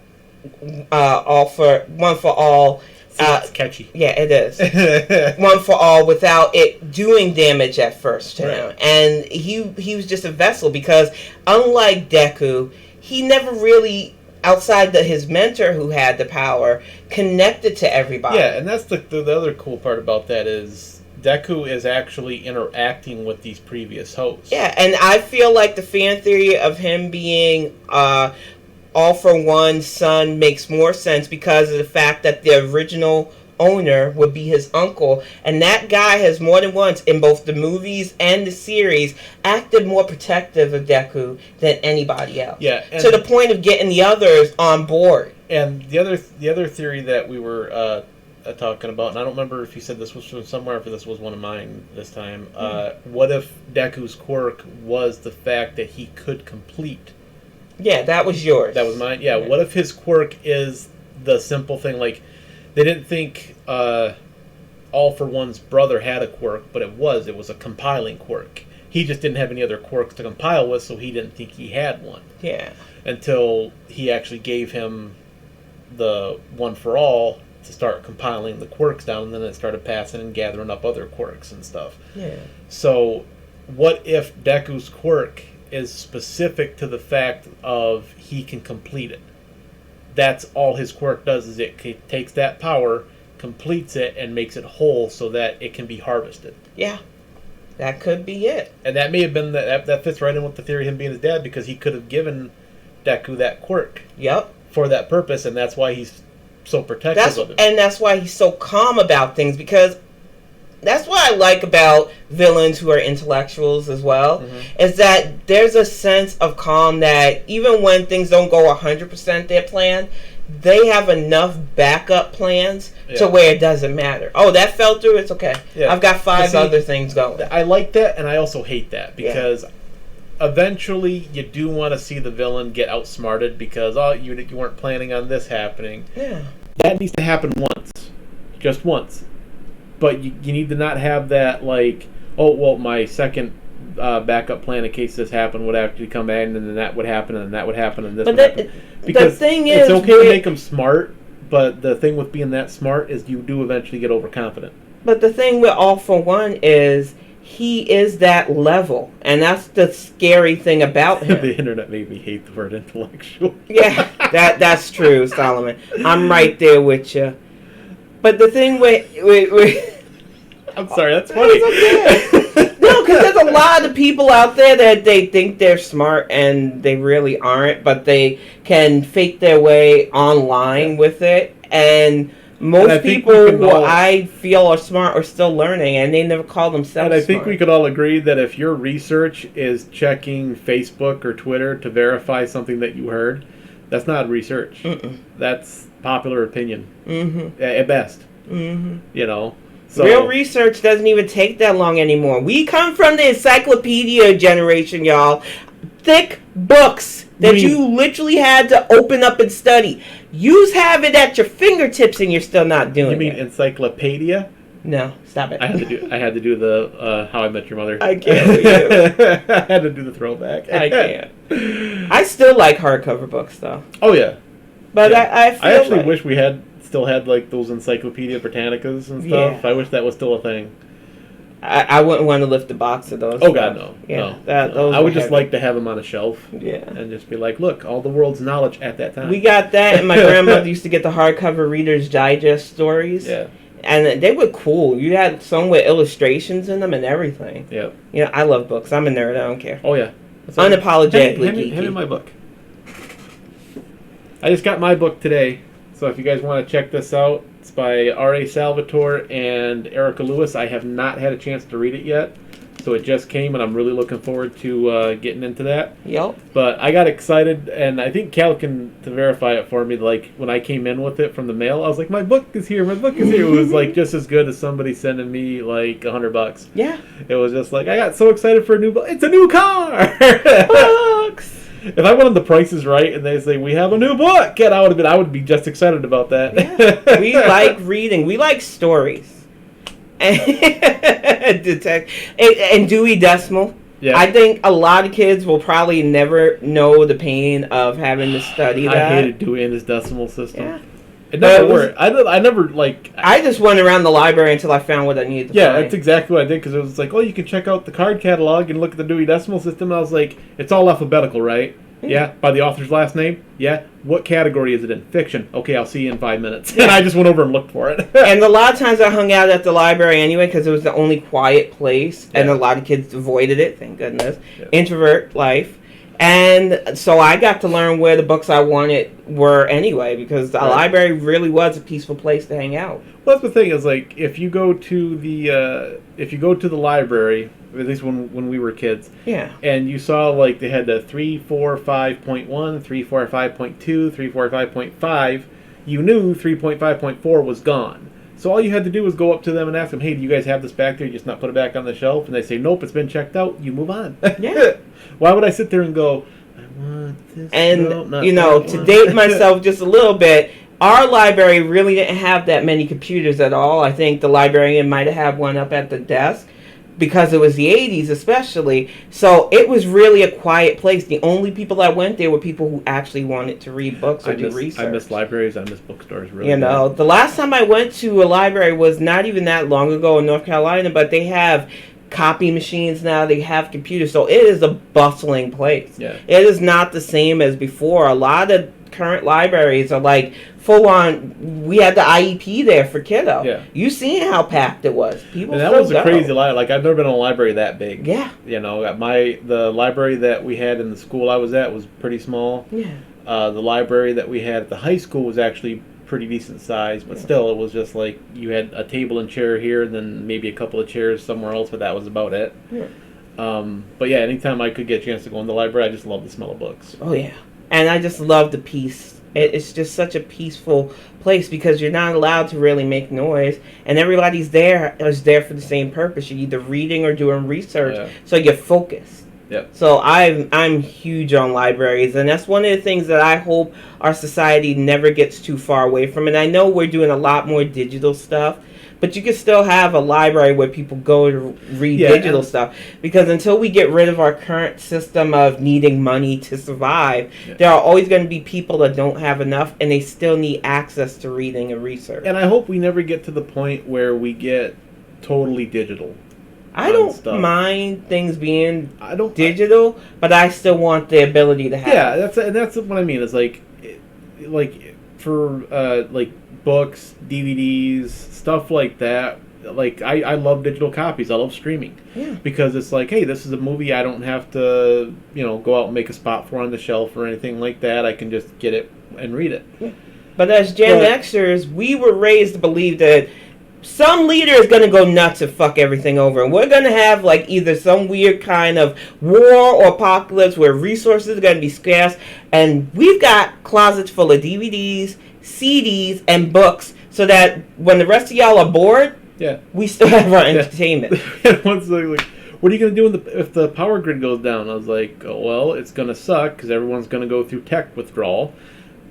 S1: for All.
S2: It's catchy.
S1: Yeah, it is. One for All without it doing damage at first to him. And he was just a vessel because unlike Deku, he never really, outside his mentor who had the power, connected to everybody.
S2: Yeah, and that's the other cool part about that is Deku is actually interacting with these previous hosts.
S1: Yeah, and I feel like the fan theory of him being All for One's son makes more sense because of the fact that the original owner would be his uncle, and that guy has more than once in both the movies and the series acted more protective of Deku than anybody else.
S2: Yeah,
S1: to the point of getting the others on board.
S2: And the other theory that we were talking about, and I don't remember if you said this was from somewhere, if this was one of mine this time. What if Deku's quirk was the fact that he could complete?
S1: Yeah, that was yours.
S2: That was mine. Yeah. What if his quirk is the simple thing? Like, they didn't think All for One's brother had a quirk, but it was a compiling quirk. He just didn't have any other quirks to compile with, so he didn't think he had one.
S1: Yeah.
S2: Until he actually gave him the One for All to start compiling the quirks down, and then it started passing and gathering up other quirks and stuff.
S1: Yeah.
S2: So, what if Deku's quirk is specific to the fact of he can complete it? That's all his quirk does, is it takes that power, completes it, and makes it whole so that it can be harvested.
S1: Yeah. That could be it.
S2: And that may have been that fits right in with the theory of him being his dad, because he could have given Deku that quirk.
S1: Yep.
S2: For that purpose, and that's why he's so protective of him.
S1: And that's why he's so calm about things, because that's what I like about villains who are intellectuals as well, is that there's a sense of calm that even when things don't go 100% their plan, they have enough backup plans to where it doesn't matter. Oh, that fell through, it's okay. Yeah. I've got 5 other things going.
S2: I like that, and I also hate that, because eventually you do want to see the villain get outsmarted because, you weren't planning on this happening.
S1: Yeah.
S2: That needs to happen once. Just once. But you need to not have that, like, oh, well, my second backup plan in case this happened would actually come in, and then that would happen, and that would happen, and this would happen. Because
S1: the thing is,
S2: it's okay to make them smart, but the thing with being that smart is you do eventually get overconfident.
S1: But the thing with All for One is he is that level, and that's the scary thing about him.
S2: The internet made me hate the word intellectual.
S1: Yeah, that's true, Solomon. I'm right there with you. But the thing with
S2: I'm sorry, that's funny.
S1: Okay. No, because there's a lot of people out there that they think they're smart and they really aren't, but they can fake their way online with it. And most people who I feel are smart are still learning, and they never call themselves smart.
S2: And I think we could all agree that if your research is checking Facebook or Twitter to verify something that you heard, that's not research. That's popular opinion. At best. You know? So,
S1: real research doesn't even take that long anymore. We come from the encyclopedia generation, y'all. Thick books that you literally had to open up and study. You have it at your fingertips and you're still not doing it.
S2: You mean encyclopedia?
S1: No, stop it.
S2: I had to do the How I Met Your Mother.
S1: I can't with you.
S2: I had to do the throwback.
S1: I can't. I still like hardcover books though.
S2: Oh yeah.
S1: But
S2: yeah.
S1: I feel
S2: I actually
S1: like,
S2: wish we still had like those Encyclopedia Britannicas and stuff.
S1: Yeah.
S2: I wish that was still a thing.
S1: I wouldn't want to lift the box of those.
S2: Oh God, no.
S1: Yeah,
S2: no.
S1: those
S2: I would
S1: were
S2: just
S1: heavy.
S2: like to have them on a shelf.
S1: Yeah.
S2: And just be like, look, all the world's knowledge at that time.
S1: We got that, and my grandmother used to get the hardcover Reader's Digest stories.
S2: Yeah.
S1: And they were cool. You had some with illustrations in them and everything.
S2: Yeah.
S1: You know, I love books. I'm a nerd. I don't care.
S2: Oh yeah.
S1: Unapologetically
S2: hand me
S1: geeky.
S2: my book. I just got my book today, so if you guys want to check this out, it's by R.A. Salvatore and Erica Lewis. I have not had a chance to read it yet, so it just came, and I'm really looking forward to getting into that.
S1: Yep.
S2: But I got excited, and I think Cal can to verify it for me. Like when I came in with it from the mail, I was like, "My book is here! My book is here!" It was like just as good as somebody sending me like $100.
S1: Yeah.
S2: It was just like I got so excited for a new book. It's a new car.
S1: Books.
S2: If I wanted the prices right and they say we have a new book, and I would be just excited about that.
S1: Yeah. We like reading. We like stories. And Dewey Decimal.
S2: Yeah.
S1: I think a lot of kids will probably never know the pain of having to study that.
S2: I hated Dewey and his decimal system.
S1: Yeah.
S2: It never worked. I never like.
S1: I just went around the library until I found what I needed to
S2: Yeah,
S1: find.
S2: that's exactly what I did because it was like, oh, you can check out the card catalog and look at the Dewey Decimal System. And I was like, it's all alphabetical, right? Yeah. By the author's last name? Yeah. What category is it in? Fiction. Okay, I'll see you in 5 minutes. And I just went over and looked for it.
S1: And a lot of times I hung out at the library anyway because it was the only quiet place, and a lot of kids avoided it, thank goodness.
S2: Yeah.
S1: Introvert life. And so I got to learn where the books I wanted were anyway, because the library really was a peaceful place to hang out.
S2: Well, that's the thing is like if you go to the library, at least when we were kids,
S1: Yeah.
S2: and you saw like they had the 345.1, 345.2, 345.5, you knew 3.5.4 was gone. So all you had to do was go up to them and ask them, hey, do you guys have this back there? You just not put it back on the shelf? And they say, nope, it's been checked out. You move on.
S1: Yeah.
S2: Why would I sit there and go, I want this?
S1: And,
S2: no, not
S1: you know,
S2: that
S1: to
S2: one."
S1: date myself just a little bit, our library really didn't have that many computers at all. I think the librarian might have had one up at the desk because it was the 80s especially. So it was really a quiet place. The only people that went there were people who actually wanted to read books or do research.
S2: I miss libraries. I miss bookstores. Really.
S1: You know, the last time I went to a library was not even that long ago in North Carolina, but they have copy machines now. They have computers. So it is a bustling place.
S2: Yeah.
S1: It is not the same as before. A lot of current libraries are like full on. We had the IEP there for kiddo.
S2: Yeah.
S1: You seen how packed it was. People.
S2: And that
S1: still
S2: was a
S1: go.
S2: crazy library. Like I've never been in a library that big.
S1: Yeah.
S2: You know, the library that we had in the school I was at was pretty small.
S1: Yeah.
S2: The library that we had at the high school was actually pretty decent size, but still, it was just like you had a table and chair here, and then maybe a couple of chairs somewhere else, but that was about it.
S1: Yeah.
S2: But yeah, anytime I could get a chance to go in the library, I just love the smell of books.
S1: Oh yeah. And I just love the peace. It's just such a peaceful place because you're not allowed to really make noise, and everybody's there is there for the same purpose. You're either reading or doing research, so you're focused.
S2: Yep.
S1: So I'm huge on libraries, and that's one of the things that I hope our society never gets too far away from. And I know we're doing a lot more digital stuff, but you can still have a library where people go to read digital stuff. Because until we get rid of our current system of needing money to survive, there are always going to be people that don't have enough, and they still need access to reading and research.
S2: And I hope we never get to the point where we get totally digital.
S1: I don't mind things being digital, but I still want the ability to have.
S2: Yeah, that's what I mean. It's like for like books, DVDs, stuff like that. Like I love digital copies. I love streaming because it's like, hey, this is a movie I don't have to go out and make a spot for on the shelf or anything like that. I can just get it and read it.
S1: Yeah. But as Gen Xers, we were raised to believe that some leader is going to go nuts and fuck everything over. And we're going to have like either some weird kind of war or apocalypse where resources are going to be scarce. And we've got closets full of DVDs, CDs, and books so that when the rest of y'all are bored, we still have our entertainment.
S2: Once like, what are you going to do if the power grid goes down? I was like, oh, well, it's going to suck because everyone's going to go through tech withdrawal.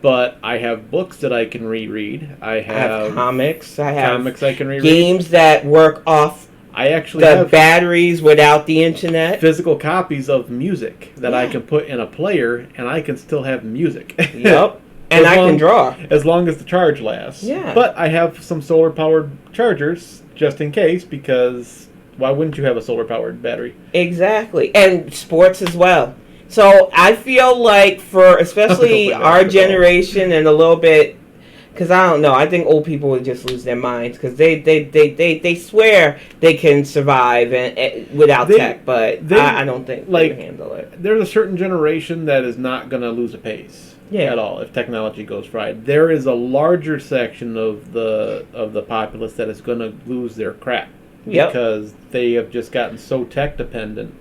S2: but I have books that I can reread. I have
S1: comics. I have
S2: comics I can reread.
S1: Games that work off
S2: I actually
S1: the
S2: have
S1: batteries without the internet.
S2: physical copies of music that I can put in a player, and I can still have music.
S1: Yep. And I can draw.
S2: As long as the charge lasts.
S1: Yeah.
S2: But I have some solar-powered chargers, just in case, because why wouldn't you have a solar-powered battery?
S1: Exactly. And sports as well. So I feel like for especially our generation and a little bit, because I don't know, I think old people would just lose their minds because they swear they can survive without tech, but I don't think they can handle it.
S2: There's a certain generation that is not going to lose a pace at all if technology goes right. There is a larger section of the populace that is going to lose their crap because they have just gotten so tech dependent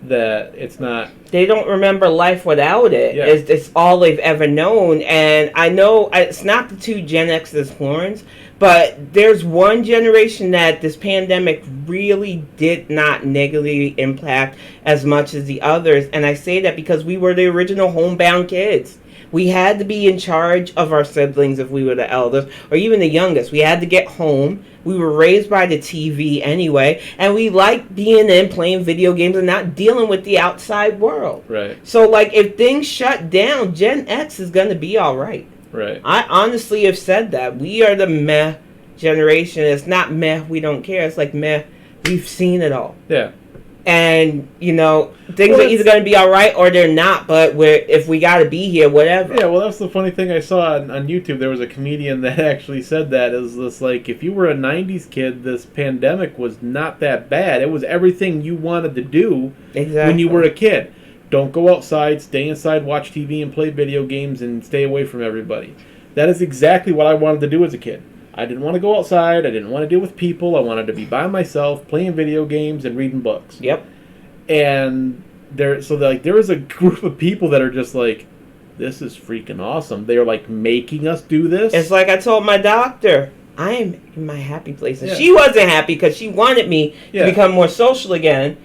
S2: that it's not.
S1: They don't remember life without it.
S2: Yeah.
S1: It's all they've ever known. And I know it's not the two Gen X's horns, but there's one generation that this pandemic really did not negatively impact as much as the others. And I say that because we were the original homebound kids. We had to be in charge of our siblings if we were the eldest, or even the youngest. We had to get home. We were raised by the TV anyway, and we liked being in, playing video games, and not dealing with the outside world.
S2: Right.
S1: So, like, if things shut down, Gen X is going to be all right.
S2: Right.
S1: I honestly have said that. We are the meh generation. It's not meh, we don't care. It's like meh, we've seen it all.
S2: Yeah.
S1: And, you know, things are either going to be all right or they're not, but if we got to be here, whatever.
S2: Yeah, well, that's the funny thing I saw on YouTube. There was a comedian that actually said that, is this, like, if you were a 90s kid, this pandemic was not that bad. It was everything you wanted to do when you were a kid. Don't go outside, stay inside, watch TV, and play video games, and stay away from everybody. That is exactly what I wanted to do as a kid. I didn't want to go outside. I didn't want to deal with people. I wanted to be by myself, playing video games and reading books.
S1: Yep.
S2: And there is a group of people that are just like, this is freaking awesome. They are like making us do this.
S1: It's like I told my doctor, I am in my happy place. And she wasn't happy because she wanted me to become more social again.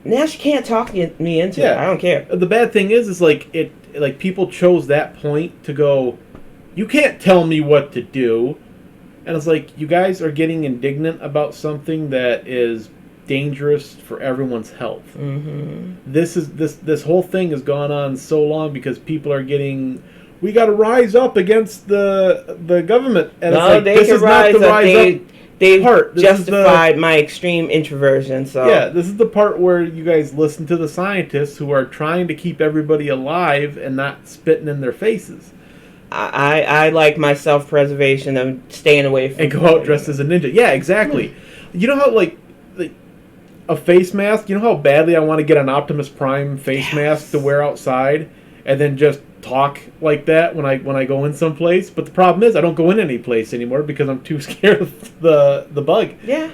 S1: Now she can't talk me into it. I don't care.
S2: The bad thing is like people chose that point to go, you can't tell me what to do. And it's like, you guys are getting indignant about something that is dangerous for everyone's health.
S1: Mm-hmm.
S2: This whole thing has gone on so long because people are getting, we got to rise up against the government. And
S1: no, it's like, this is not the rise up. They've justified my extreme introversion. So
S2: yeah, this is the part where you guys listen to the scientists who are trying to keep everybody alive and not spitting in their faces.
S1: I like my self-preservation of staying away from...
S2: And go out dressed as a ninja. Yeah, exactly. You know how, like a face mask, you know how badly I want to get an Optimus Prime face mask to wear outside and then just talk like that when I go in someplace? But the problem is I don't go in any place anymore because I'm too scared of the bug.
S1: Yeah.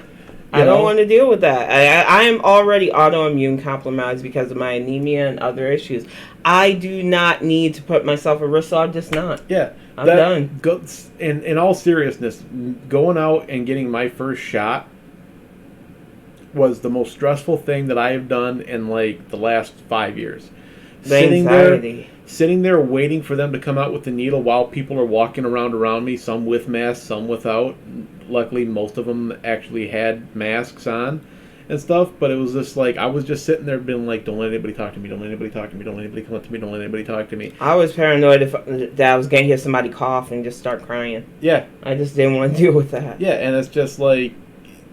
S1: I don't want to deal with that. I am already autoimmune compromised because of my anemia and other issues. I do not need to put myself at risk, so I'm just not.
S2: Yeah.
S1: I'm done.
S2: In all seriousness, going out and getting my first shot was the most stressful thing that I have done in like the last 5 years. Sitting there waiting for them to come out with the needle while people are walking around me, some with masks, some without. Luckily, most of them actually had masks on and stuff, but it was just like, I was just sitting there being like, don't let anybody talk to me, don't let anybody talk to me, don't let anybody come up to me, don't let anybody talk to me.
S1: I was paranoid that I was going to hear somebody cough and just start crying.
S2: Yeah.
S1: I just didn't want to deal with that.
S2: Yeah, and it's just like,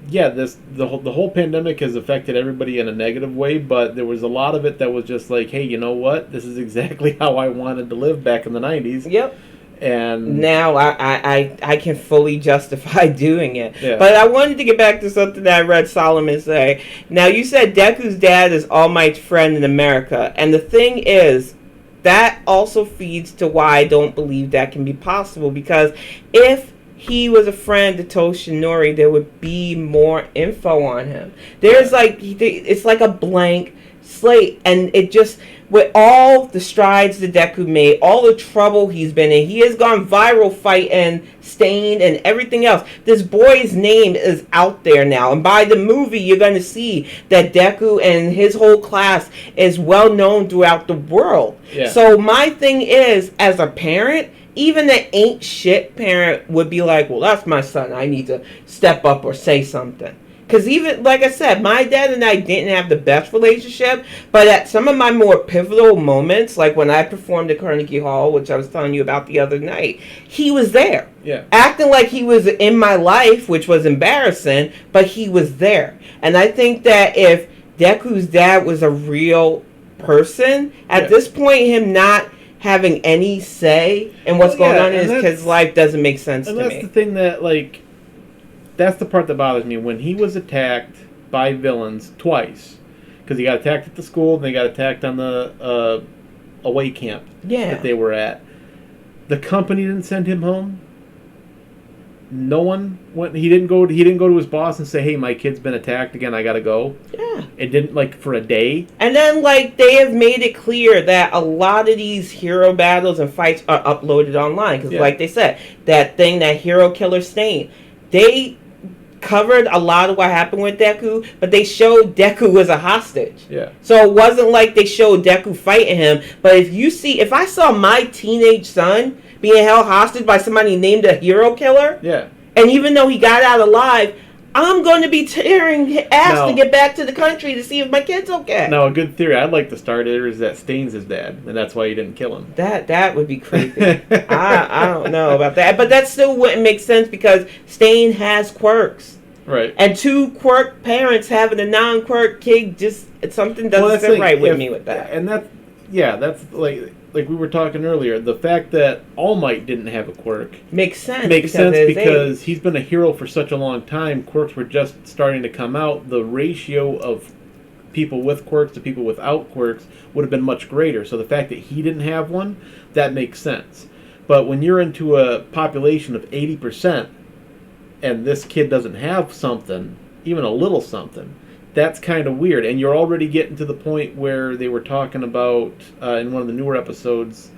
S2: yeah, the whole pandemic has affected everybody in a negative way, but there was a lot of it that was just like, hey, you know what? This is exactly how I wanted to live back in the 90s.
S1: Yep.
S2: And
S1: now I can fully justify doing it.
S2: Yeah.
S1: But I wanted to get back to something that I read Solomon say. Now, you said Deku's dad is All Might's friend in America. And the thing is, that also feeds to why I don't believe that can be possible. Because if he was a friend to Toshinori, there would be more info on him. There's like, it's like a blank slate, and it just, with all the strides that Deku made, all the trouble he's been in, he has gone viral fighting Stain and everything else. This boy's name is out there now, and by the movie you're going to see that Deku and his whole class is well known throughout the world.
S2: Yeah.
S1: So my thing is, as a parent, even an ain't shit parent would be like, well, that's my son, I need to step up or say something. Because even, like I said, my dad and I didn't have the best relationship, but at some of my more pivotal moments, like when I performed at Carnegie Hall, which I was telling you about the other night, he was there.
S2: Yeah.
S1: Acting like he was in my life, which was embarrassing, but he was there. And I think that if Deku's dad was a real person, at this point, him not having any say in what's going on in his kid's life doesn't make sense to me.
S2: And that's the thing that, like, that's the part that bothers me. When he was attacked by villains twice, because he got attacked at the school and they got attacked on the away camp that they were at. The company didn't send him home. No one went. He didn't go to his boss and say, "Hey, my kid's been attacked again. I gotta go."
S1: Yeah.
S2: It didn't, like, for a day.
S1: And then, like, they have made it clear that a lot of these hero battles and fights are uploaded online. Because, like they said, that thing, that hero killer Stain, they covered a lot of what happened with Deku, but they showed Deku as a hostage.
S2: Yeah.
S1: So it wasn't like they showed Deku fighting him. But if I saw my teenage son being held hostage by somebody named a hero killer, and even though he got out alive, I'm going to be tearing ass to get back to the country to see if my kid's okay.
S2: Now, a good theory I'd like to start is that Stain's his dad, and that's why he didn't kill him.
S1: That would be creepy. I don't know about that. But that still wouldn't make sense because Stain has quirks.
S2: Right.
S1: And two quirk parents having a non-quirk kid, something doesn't sit right with me with that.
S2: And that's like we were talking earlier, the fact that All Might didn't have a quirk
S1: makes sense
S2: because he's been a hero for such a long time. Quirks were just starting to come out. The ratio of people with quirks to people without quirks would have been much greater. So the fact that he didn't have one, that makes sense. But when you're into a population of 80% and this kid doesn't have something, even a little something, that's kind of weird. And you're already getting to the point where they were talking about, in one of the newer episodes,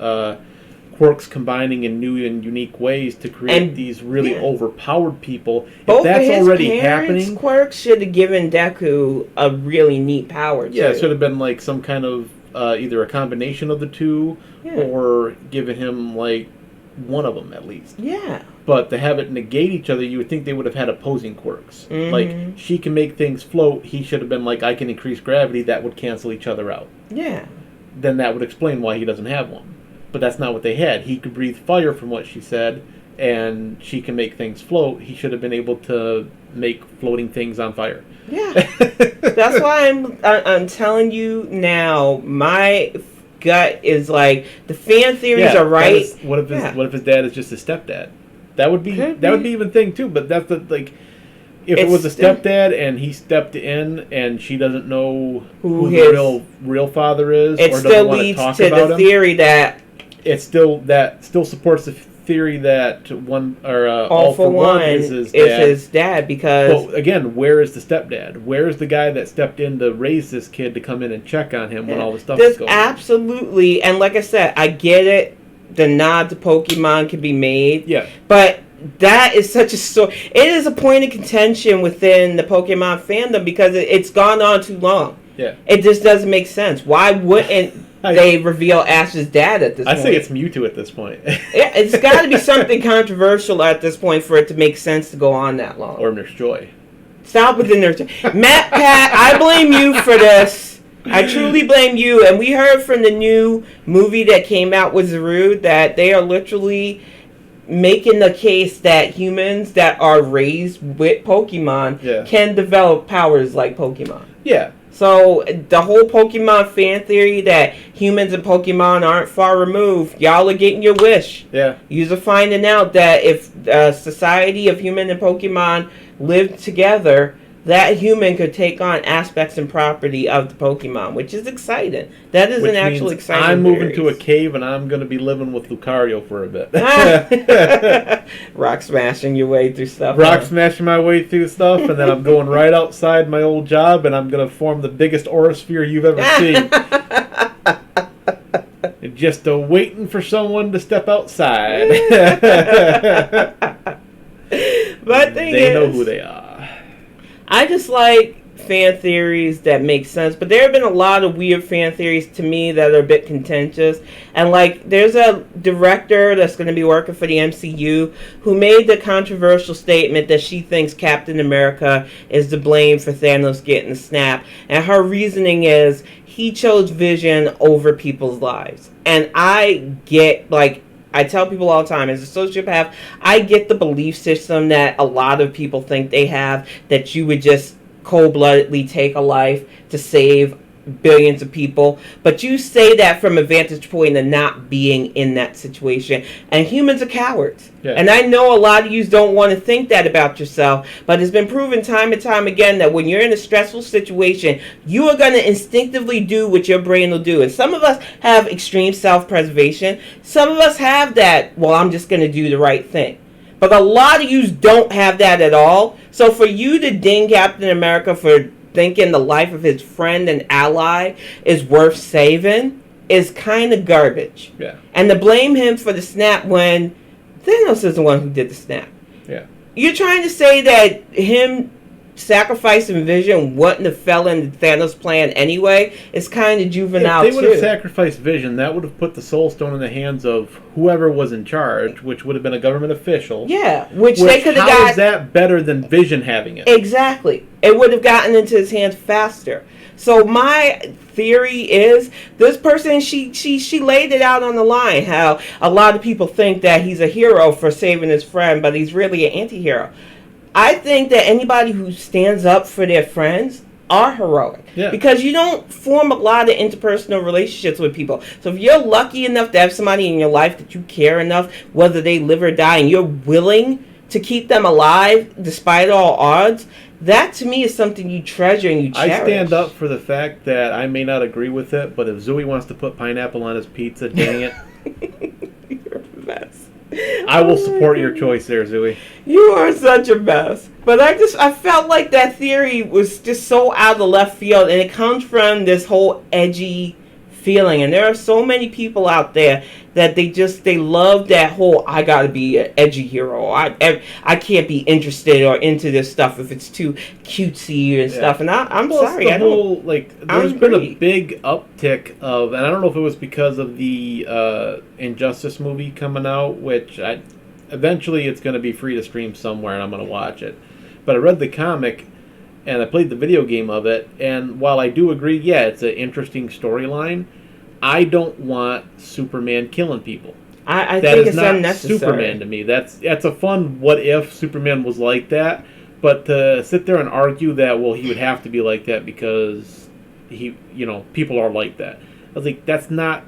S2: quirks combining in new and unique ways to create these really overpowered people.
S1: Both
S2: if that's
S1: of his
S2: already
S1: parents'
S2: happening,
S1: quirks should have given Deku a really neat power, too.
S2: Yeah, it should have been like some kind of either a combination of the two or given him like one of them at least.
S1: Yeah.
S2: But to have it negate each other, you would think they would have had opposing quirks.
S1: Mm-hmm.
S2: Like, she can make things float. He should have been like, I can increase gravity. That would cancel each other out.
S1: Yeah.
S2: Then that would explain why he doesn't have one. But that's not what they had. He could breathe fire, from what she said, and she can make things float. He should have been able to make floating things on fire.
S1: Yeah. That's why I'm telling you now, my gut is like, the fan theories are right.
S2: What if his dad is just his stepdad? That would be even thing too. But that's if it was a stepdad and he stepped in and she doesn't know who the real father is,
S1: it
S2: or
S1: still
S2: doesn't want to
S1: leads
S2: talk
S1: to
S2: about
S1: the
S2: him,
S1: theory that
S2: still supports the theory that All for One is
S1: his dad. Because,
S2: well, again, where is the stepdad? Where is the guy that stepped in to raise this kid to come in and check on him when all the stuff is going on?
S1: Absolutely, and like I said, I get it. The nod to Pokemon can be made.
S2: Yeah.
S1: But that is such a story. It is a point of contention within the Pokemon fandom because it's gone on too long.
S2: Yeah.
S1: It just doesn't make sense. Why wouldn't they reveal Ash's dad at this point?
S2: I say it's Mewtwo at this point.
S1: Yeah, it's got to be something controversial at this point for it to make sense to go on that long.
S2: Or Nurse Joy.
S1: Stop with the Nurse Joy. Matt, Pat, I blame you for this. I truly blame you. And we heard from the new movie that came out with Zaru that they are literally making the case that humans that are raised with Pokemon can develop powers like Pokemon.
S2: Yeah. So
S1: the whole Pokemon fan theory that humans and Pokemon aren't far removed, y'all are getting your wish.
S2: Yeah.
S1: You're finding out that if a society of human and Pokemon lived together, that human could take on aspects and property of the Pokemon, which is exciting. That is
S2: Which
S1: an actual
S2: means
S1: exciting
S2: I'm moving to a
S1: series.
S2: cave and I'm going to be living with Lucario for a bit.
S1: Rock smashing your way through stuff.
S2: Rock smashing my way through stuff, and then I'm going right outside my old job, and I'm going to form the biggest Aurasphere you've ever seen. Just waiting for someone to step outside.
S1: But
S2: they know who they are.
S1: I just like fan theories that make sense, but there have been a lot of weird fan theories to me that are a bit contentious. And like, there's a director that's going to be working for the MCU who made the controversial statement that she thinks Captain America is to blame for Thanos getting the snap, and her reasoning is he chose Vision over people's lives. And I get, like, I tell people all the time, as a sociopath, I get the belief system that a lot of people think they have, that you would just cold-bloodedly take a life to save billions of people. But you say that from a vantage point of not being in that situation. And humans are cowards. Yeah. And I know a lot of you don't want to think that about yourself, but it's been proven time and time again that when you're in a stressful situation, you are going to instinctively do what your brain will do. And some of us have extreme self-preservation. Some of us have that, well, I'm just going to do the right thing. But a lot of you don't have that at all. So for you to ding Captain America for thinking the life of his friend and ally is worth saving is kind of garbage.
S2: Yeah.
S1: And to blame him for the snap when Thanos is the one who did the snap.
S2: Yeah.
S1: You're trying to say that him sacrificing Vision wouldn't have fell into Thanos' plan anyway? It's kind of juvenile,
S2: if they would have sacrificed Vision, that would have put the Soul Stone in the hands of whoever was in charge, which would have been a government official.
S1: Yeah, which they could have got.
S2: How is that better than Vision having it?
S1: Exactly. It would have gotten into his hands faster. So my theory is this person, she laid it out on the line, how a lot of people think that he's a hero for saving his friend, but he's really an anti-hero. I think that anybody who stands up for their friends are heroic.
S2: Yeah.
S1: Because you don't form a lot of interpersonal relationships with people. So if you're lucky enough to have somebody in your life that you care enough, whether they live or die, and you're willing to keep them alive despite all odds, that to me is something you treasure and you cherish.
S2: I stand up for the fact that I may not agree with it, but if Zooey wants to put pineapple on his pizza, dang it.
S1: You're a mess.
S2: I will support your choice there, Zooey.
S1: You are such a mess. But I felt like that theory was just so out of left field, and it comes from this whole edgy feeling. And there are so many people out there that they love that whole I gotta be an edgy hero. I can't be interested or into this stuff if it's too cutesy and stuff. And I'm sorry, I don't.
S2: There's been a big uptick of, and I don't know if it was because of the Injustice movie coming out, which eventually it's going to be free to stream somewhere, and I'm going to watch it. But I read the comic, and I played the video game of it, and while I do agree, yeah, it's an interesting storyline, I don't want Superman killing people.
S1: I think it's unnecessary.
S2: That is not Superman to me. That's a fun what if Superman was like that, but to sit there and argue that, well, he would have to be like that because people are like that. I was like, that's not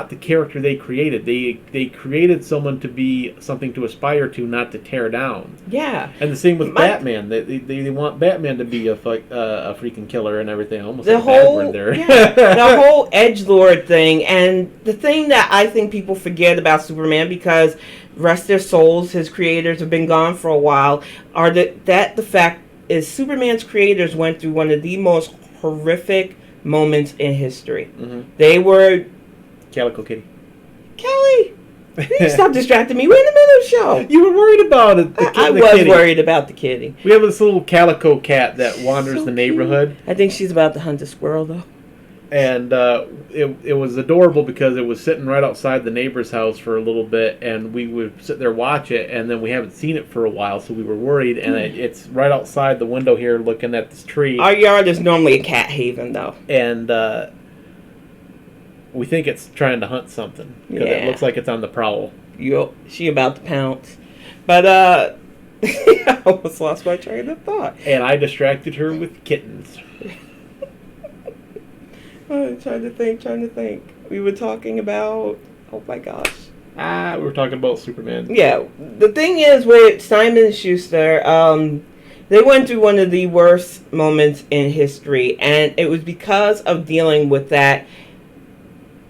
S2: the character they created. They created someone to be something to aspire to, not to tear down.
S1: Yeah.
S2: And the same with Batman. They want Batman to be a freaking killer and everything. Almost the whole bad word there.
S1: Yeah, the whole edgelord thing, and the thing that I think people forget about Superman, because rest their souls, his creators have been gone for a while, are the fact is Superman's creators went through one of the most horrific moments in history. Mm-hmm. They were
S2: Calico Kitty.
S1: Kelly! You stop distracting me. We're in the middle of the show.
S2: You were worried about it.
S1: I was worried about the kitty.
S2: We have this little calico cat that wanders the neighborhood.
S1: I think she's about to hunt a squirrel, though.
S2: And it was adorable because it was sitting right outside the neighbor's house for a little bit, and we would sit there watch it, and then we haven't seen it for a while, so we were worried, and it's right outside the window here looking at this tree.
S1: Our yard is normally a cat haven, though.
S2: And we think it's trying to hunt something, because it looks like it's on the prowl.
S1: She about to pounce. But, I almost lost my train of thought.
S2: And I distracted her with kittens.
S1: I'm trying to think. We were talking about, oh my gosh.
S2: We were talking about Superman.
S1: Yeah, the thing is with Simon & Schuster, They went through one of the worst moments in history, and it was because of dealing with that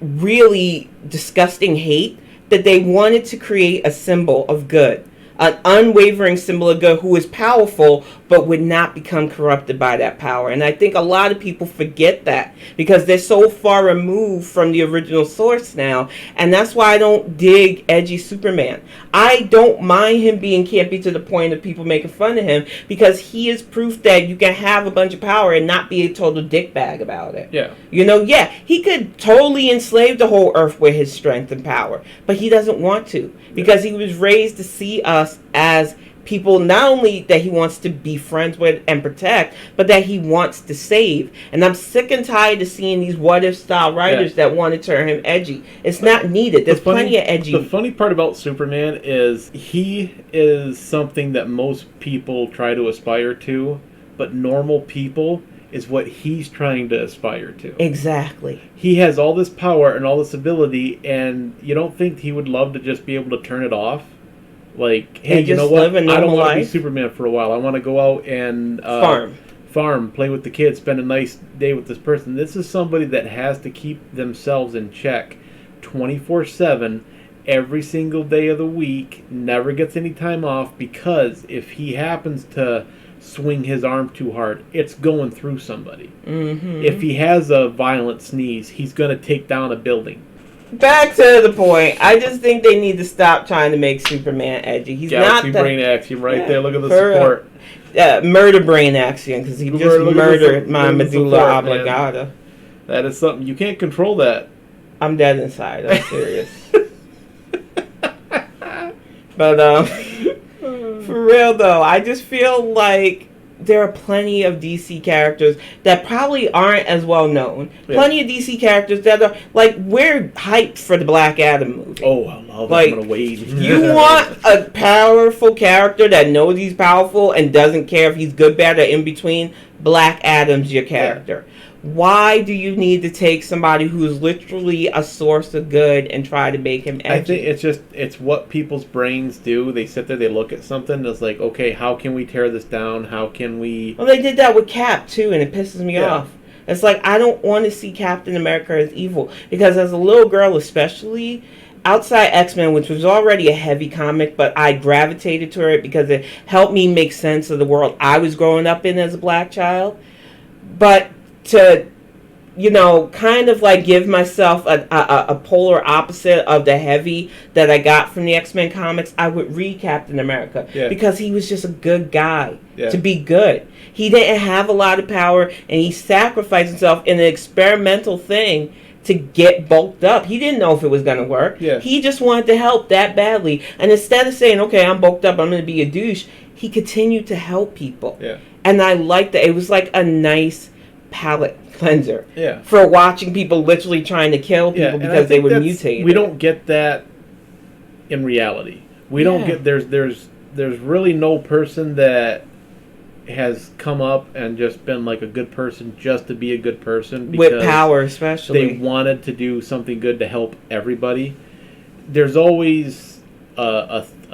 S1: really disgusting hate that they wanted to create a symbol of good, an unwavering symbol of good who is powerful but would not become corrupted by that power. And I think a lot of people forget that because they're so far removed from the original source now. And that's why I don't dig edgy Superman. I don't mind him being campy to the point of people making fun of him, because he is proof that you can have a bunch of power and not be a total dickbag about it.
S2: Yeah.
S1: Yeah, he could totally enslave the whole earth with his strength and power, but he doesn't want to, because he was raised to see us as people not only that he wants to be friends with and protect, but that he wants to save. And I'm sick and tired of seeing these what-if style writers that want to turn him edgy. It's not needed. There's plenty of edgy.
S2: The funny part about Superman is he is something that most people try to aspire to, but normal people is what he's trying to aspire to.
S1: Exactly.
S2: He has all this power and all this ability, and you don't think he would love to just be able to turn it off? Like, hey, you know what? I don't want to be Superman for a while. I want to go out and farm, play with the kids, spend a nice day with this person. This is somebody that has to keep themselves in check 24/7 every single day of the week, never gets any time off, because if he happens to swing his arm too hard, it's going through somebody.
S1: Mm-hmm.
S2: If he has a violent sneeze, he's going to take down a building.
S1: Back to the point. I just think they need to stop trying to make Superman edgy. He's
S2: Galaxy
S1: not the
S2: Brain Axiom right there. Look at the support.
S1: Murder Brain Axiom, because he just murdered my medulla oblongata.
S2: That is something. You can't control that.
S1: I'm dead inside. I'm serious. But for real though, I just feel like there are plenty of DC characters that probably aren't as well known. Yeah. Plenty of DC characters that are, like, we're hyped for the Black Adam movie.
S2: Oh, I love it.
S1: Like,
S2: I'm gonna wait.
S1: You want a powerful character that knows he's powerful and doesn't care if he's good, bad, or in between? Black Adam's your character. Yeah. Why do you need to take somebody who is literally a source of good and try to make him edgy?
S2: I think it's what people's brains do. They sit there, they look at something, and it's like, okay, how can we tear this down? How can we...
S1: Well, they did that with Cap, too, and it pisses me off. It's like, I don't want to see Captain America as evil. Because as a little girl especially, outside X-Men, which was already a heavy comic, but I gravitated to it because it helped me make sense of the world I was growing up in as a black child. But to, kind of like give myself a polar opposite of the heavy that I got from the X-Men comics, I would read Captain America. Yeah. Because he was just a good guy to be good. He didn't have a lot of power, and he sacrificed himself in an experimental thing to get bulked up. He didn't know if it was going to work. Yeah. He just wanted to help that badly. And instead of saying, okay, I'm bulked up, I'm going to be a douche, he continued to help people. Yeah. And I liked that. It was like a nice palate cleanser for watching people literally trying to kill people because they were mutated.
S2: We don't get that in reality. We don't get there's really no person that has come up and just been like a good person just to be a good person
S1: with power, especially.
S2: They wanted to do something good to help everybody. There's always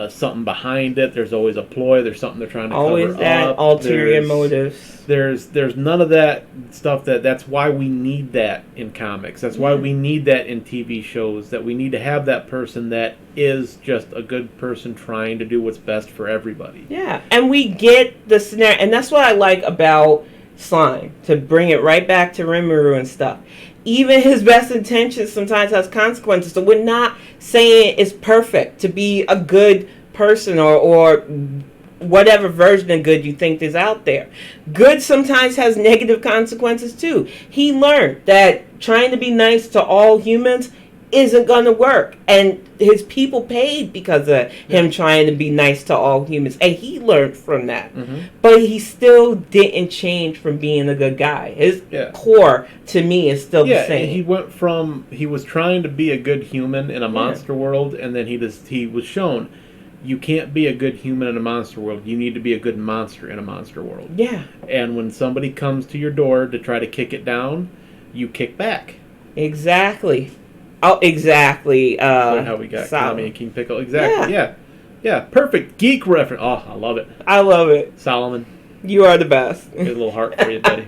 S2: something behind it. There's always a ploy. There's something they're trying to
S1: always
S2: cover
S1: that
S2: up.
S1: Ulterior motives.
S2: There's none of that stuff. That's why we need that in comics. That's why we need that in TV shows. That we need to have that person that is just a good person trying to do what's best for everybody.
S1: Yeah, and we get the scenario, and that's what I like about Slime, to bring it right back to Rimuru and stuff. Even his best intentions sometimes has consequences. So we're not saying it's perfect to be a good person or whatever version of good you think is out there. Good sometimes has negative consequences too. He learned that trying to be nice to all humans isn't going to work. And his people paid because of him trying to be nice to all humans. And he learned from that. Mm-hmm. But he still didn't change from being a good guy. His core, to me, is still the same.
S2: He went from, he was trying to be a good human in a monster world, and then he was shown, you can't be a good human in a monster world. You need to be a good monster in a monster world.
S1: Yeah.
S2: And when somebody comes to your door to try to kick it down, you kick back.
S1: Exactly. Oh, exactly.
S2: How we got Kami and King Pickle. Exactly. Yeah. Perfect. Geek reference. Oh, I love it.
S1: I love it.
S2: Solomon.
S1: You are the best.
S2: Here's a little heart for you, buddy.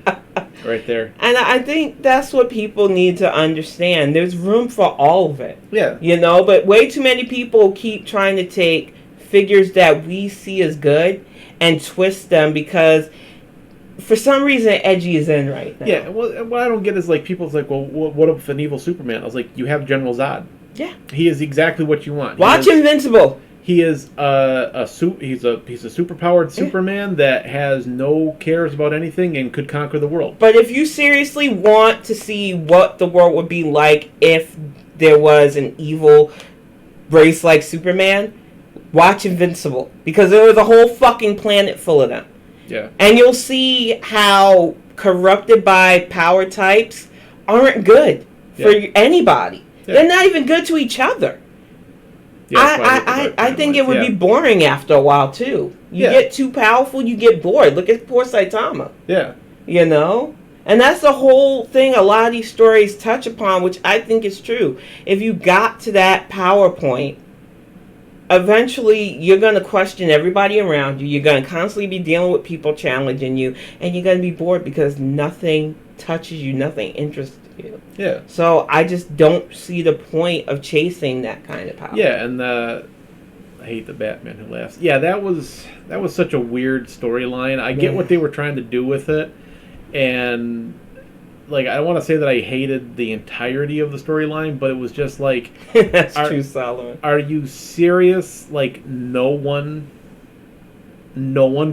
S2: Right there.
S1: And I think that's what people need to understand. There's room for all of it.
S2: Yeah.
S1: You know, but way too many people keep trying to take figures that we see as good and twist them because for some reason Edgy is in right now.
S2: Yeah, well, what I don't get is like people's like, well, what if an evil Superman? I was like, you have General Zod.
S1: Yeah.
S2: He is exactly what you want.
S1: Watch Invincible.
S2: He's a superpowered Superman that has no cares about anything and could conquer the world.
S1: But if you seriously want to see what the world would be like if there was an evil race like Superman, watch Invincible. Because there was a whole fucking planet full of them.
S2: Yeah.
S1: And you'll see how corrupted by power types aren't good for anybody. Yeah. They're not even good to each other. Yeah, I think it would be boring after a while, too. You get too powerful, you get bored. Look at poor Saitama.
S2: Yeah.
S1: You know? And that's the whole thing a lot of these stories touch upon, which I think is true. If you got to that power point, eventually you're going to question everybody around you. You're going to constantly be dealing with people challenging you. And you're going to be bored because nothing touches you, nothing interests you.
S2: Yeah.
S1: So I just don't see the point of chasing that kind of power.
S2: Yeah, and I hate the Batman who laughs. Yeah, that was such a weird storyline. I get what they were trying to do with it, and like I don't want to say that I hated the entirety of the storyline, but it was just like
S1: that's true, Solomon.
S2: Are you serious? Like no one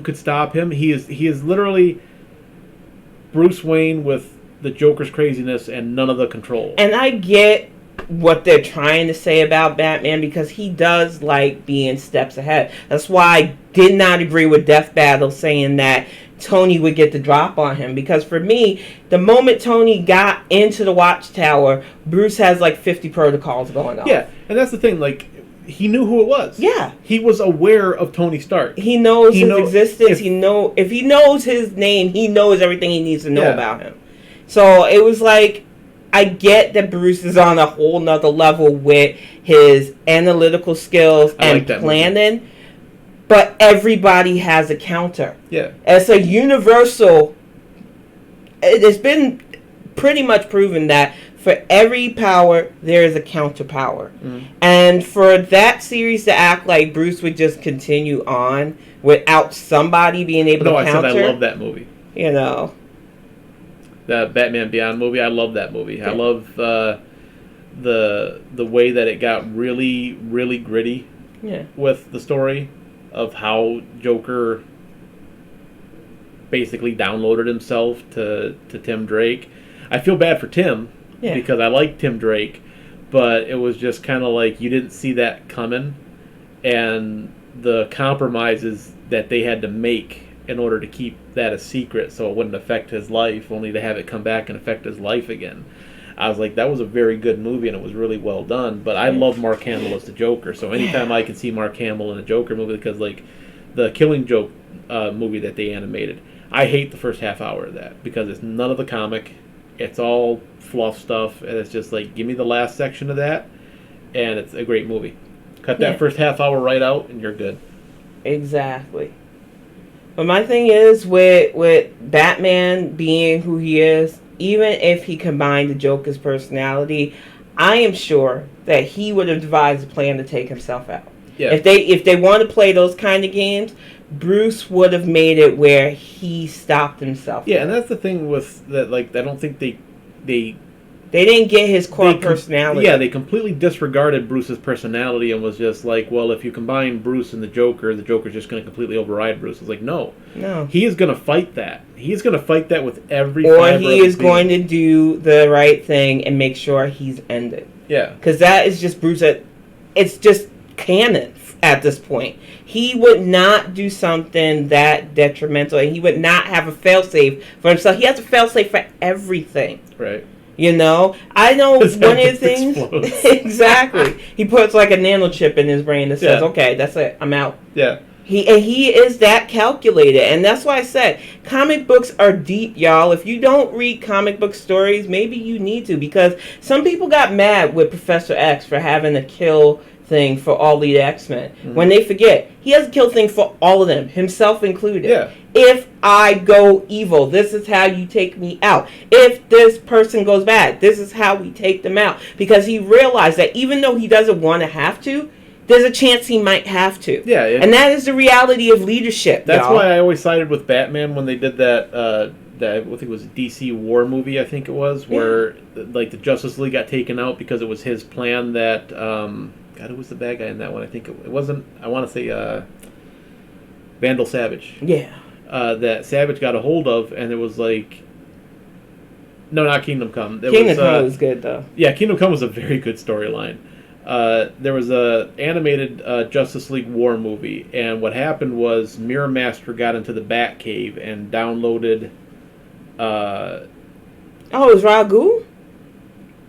S2: could stop him. He is literally Bruce Wayne with the Joker's craziness and none of the control.
S1: And I get what they're trying to say about Batman because he does like being steps ahead. That's why I did not agree with Death Battle saying that Tony would get the drop on him. Because for me, the moment Tony got into the Watchtower, Bruce has like 50 protocols going on.
S2: Yeah, and that's the thing, like, he knew who it was.
S1: Yeah.
S2: He was aware of Tony Stark.
S1: He knows his existence. If he knows his name, he knows everything he needs to know about him. So it was like, I get that Bruce is on a whole nother level with his analytical skills and planning, but everybody has a counter.
S2: Yeah.
S1: It's a universal, it's been pretty much proven that for every power, there is a counter power. Mm. And for that series to act like Bruce would just continue on without somebody being able to counter.
S2: No, I said I love that movie.
S1: You know.
S2: The Batman Beyond movie, I love that movie. Yeah. I love the way that it got really, really gritty with the story of how Joker basically downloaded himself to Tim Drake. I feel bad for Tim because I like Tim Drake, but it was just kind of like you didn't see that coming, and the compromises that they had to make in order to keep that a secret so it wouldn't affect his life, only to have it come back and affect his life again. I was like, that was a very good movie and it was really well done, but I love Mark Hamill as the Joker, so anytime I can see Mark Hamill in a Joker movie, because like the Killing Joke movie that they animated, I hate the first half hour of that because it's none of the comic, it's all fluff stuff, and it's just like, give me the last section of that and it's a great movie. Cut that first half hour right out and you're good.
S1: Exactly. But my thing is, with Batman being who he is, even if he combined the Joker's personality, I am sure that he would have devised a plan to take himself out. Yeah. If they want to play those kind of games, Bruce would have made it where he stopped himself.
S2: Yeah, and that's the thing with that. Like, I don't think they
S1: didn't get his core personality.
S2: Yeah, they completely disregarded Bruce's personality and was just like, well, if you combine Bruce and the Joker's just going to completely override Bruce. It's like, no. He is going to fight that. He's going to fight that with every fiber
S1: Or he is going to do the right thing and make sure he's ended.
S2: Yeah.
S1: Because that is just Bruce. It's just canon at this point. He would not do something that detrimental, and he would not have a failsafe for himself. He has a failsafe for everything.
S2: Right.
S1: You know, I know one of the things. Exactly. He puts like a nanochip in his brain that says, "Okay, that's it. I'm out."
S2: Yeah.
S1: He is that calculated, and that's why I said comic books are deep, y'all. If you don't read comic book stories, maybe you need to, because some people got mad with Professor X for having to kill thing for all the X-Men. When they forget, he has a kill thing for all of them, himself included.
S2: Yeah.
S1: If I go evil, this is how you take me out. If this person goes bad, this is how we take them out. Because he realized that even though he doesn't want to have to, there's a chance he might have to.
S2: Yeah.
S1: And that is the reality of leadership.
S2: That's
S1: y'all.
S2: why I always sided with Batman when they did that. I think it was a DC War movie. I think it was where like the Justice League got taken out because it was his plan that. God, who was the bad guy in that one? I think it wasn't. I want to say Vandal Savage.
S1: Yeah.
S2: That Savage got a hold of, and it was like. No, not Kingdom Come.
S1: Kingdom Come was good though.
S2: Yeah, Kingdom Come was a very good storyline. There was a animated Justice League War movie, and what happened was Mirror Master got into the Batcave and downloaded.
S1: Oh, it was Ragu?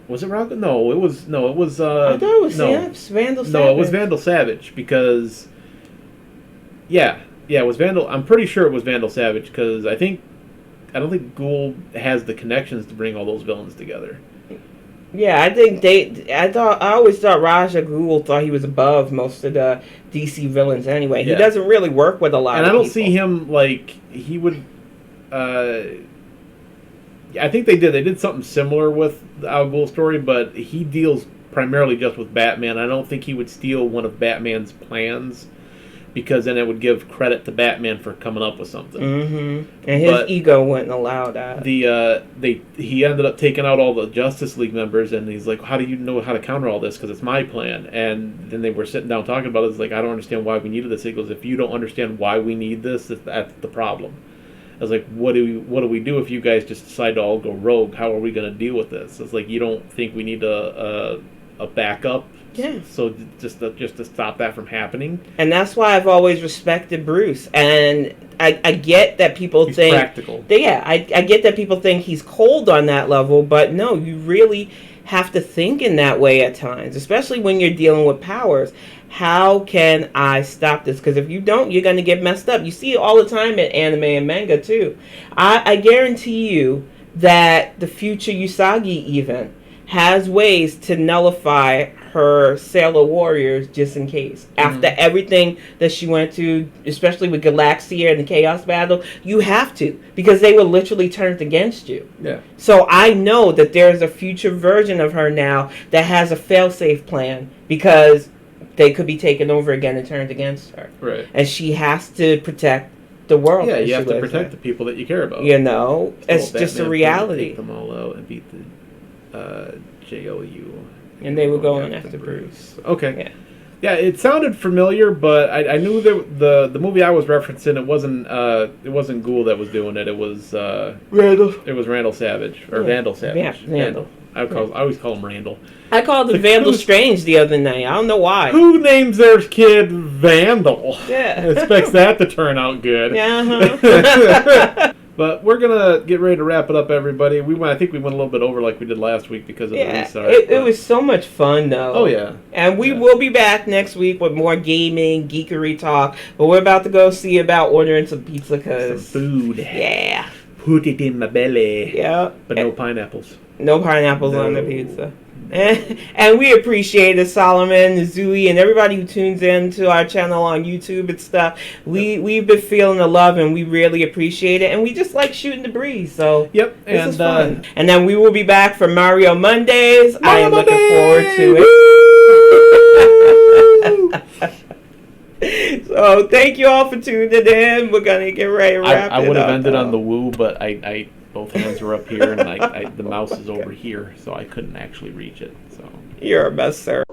S2: Was it Ragu? No, it was.
S1: I thought it was Vandal Savage.
S2: No, it was Vandal Savage because. Yeah, it was Vandal. I'm pretty sure it was Vandal Savage because I don't think Gould has the connections to bring all those villains together.
S1: Yeah, I always thought Raja Ghul thought he was above most of the DC villains anyway.
S2: Yeah.
S1: He doesn't really work with a lot
S2: and
S1: of
S2: I don't
S1: people.
S2: see him like he would. I think they did something similar with the Al Ghul story, but he deals primarily just with Batman. I don't think he would steal one of Batman's plans because then it would give credit to Batman for coming up with something.
S1: Mm-hmm. And his ego wouldn't allow that.
S2: He ended up taking out all the Justice League members, and he's like, "How do you know how to counter all this? Because it's my plan." And then they were sitting down talking about it. It's like, "I don't understand why we needed this." He goes, "If you don't understand why we need this, that's the problem." I was like, what do we do if you guys just decide to all go rogue? How are we going to deal with this? It's like, you don't think we need a backup?
S1: Yeah.
S2: So just to stop that from happening.
S1: And that's why I've always respected Bruce. And I get that people
S2: He's
S1: think
S2: practical.
S1: I get that people think he's cold on that level, but no, you really have to think in that way at times, especially when you're dealing with powers. How can I stop this? Because if you don't, you're going to get messed up. You see it all the time in anime and manga, too. I guarantee you that the future Usagi even has ways to nullify her Sailor Warriors just in case. After everything that she went to, especially with Galaxia and the Chaos Battle, you have to. Because they were literally turned against you.
S2: Yeah.
S1: So I know that there's a future version of her now that has a fail-safe plan because they could be taken over again and turned against her.
S2: Right.
S1: And she has to protect the world.
S2: Yeah, you have to protect the people that you care about.
S1: You know, it's just a reality.
S2: Take them all out and beat the JOU.
S1: And they were going after Bruce.
S2: Okay. Yeah, it sounded familiar, but I knew that the movie I was referencing it wasn't Gould that was doing it. It was
S1: Randall.
S2: It was Randall Savage or Vandal Savage.
S1: Yeah, Vandal.
S2: I always call him Randall.
S1: I called him Vandal Strange the other night. I don't know why.
S2: Who names their kid Vandal?
S1: Yeah.
S2: Expects that to turn out good.
S1: Yeah.
S2: But we're gonna get ready to wrap it up, everybody. I think we went a little bit over like we did last week because of the restart.
S1: It was so much fun though.
S2: Oh yeah.
S1: And we will be back next week with more gaming, geekery talk. But we're about to go see about ordering some pizza because
S2: some food.
S1: Yeah.
S2: Put it in my belly.
S1: Yeah.
S2: But no pineapples.
S1: No pineapples on the pizza. And we appreciate it, Solomon, Zooey, and everybody who tunes in to our channel on YouTube and stuff. We've been feeling the love, and we really appreciate it. And we just like shooting the breeze. So
S2: yep,
S1: this is fun. And then we will be back for Mario Mondays. I am looking forward to it. So thank you all for tuning in. We're gonna get ready to wrap it up.
S2: I would have ended on the woo, but I both hands were up here and the mouse is over here, so I couldn't actually reach it. So
S1: you're a mess, sir.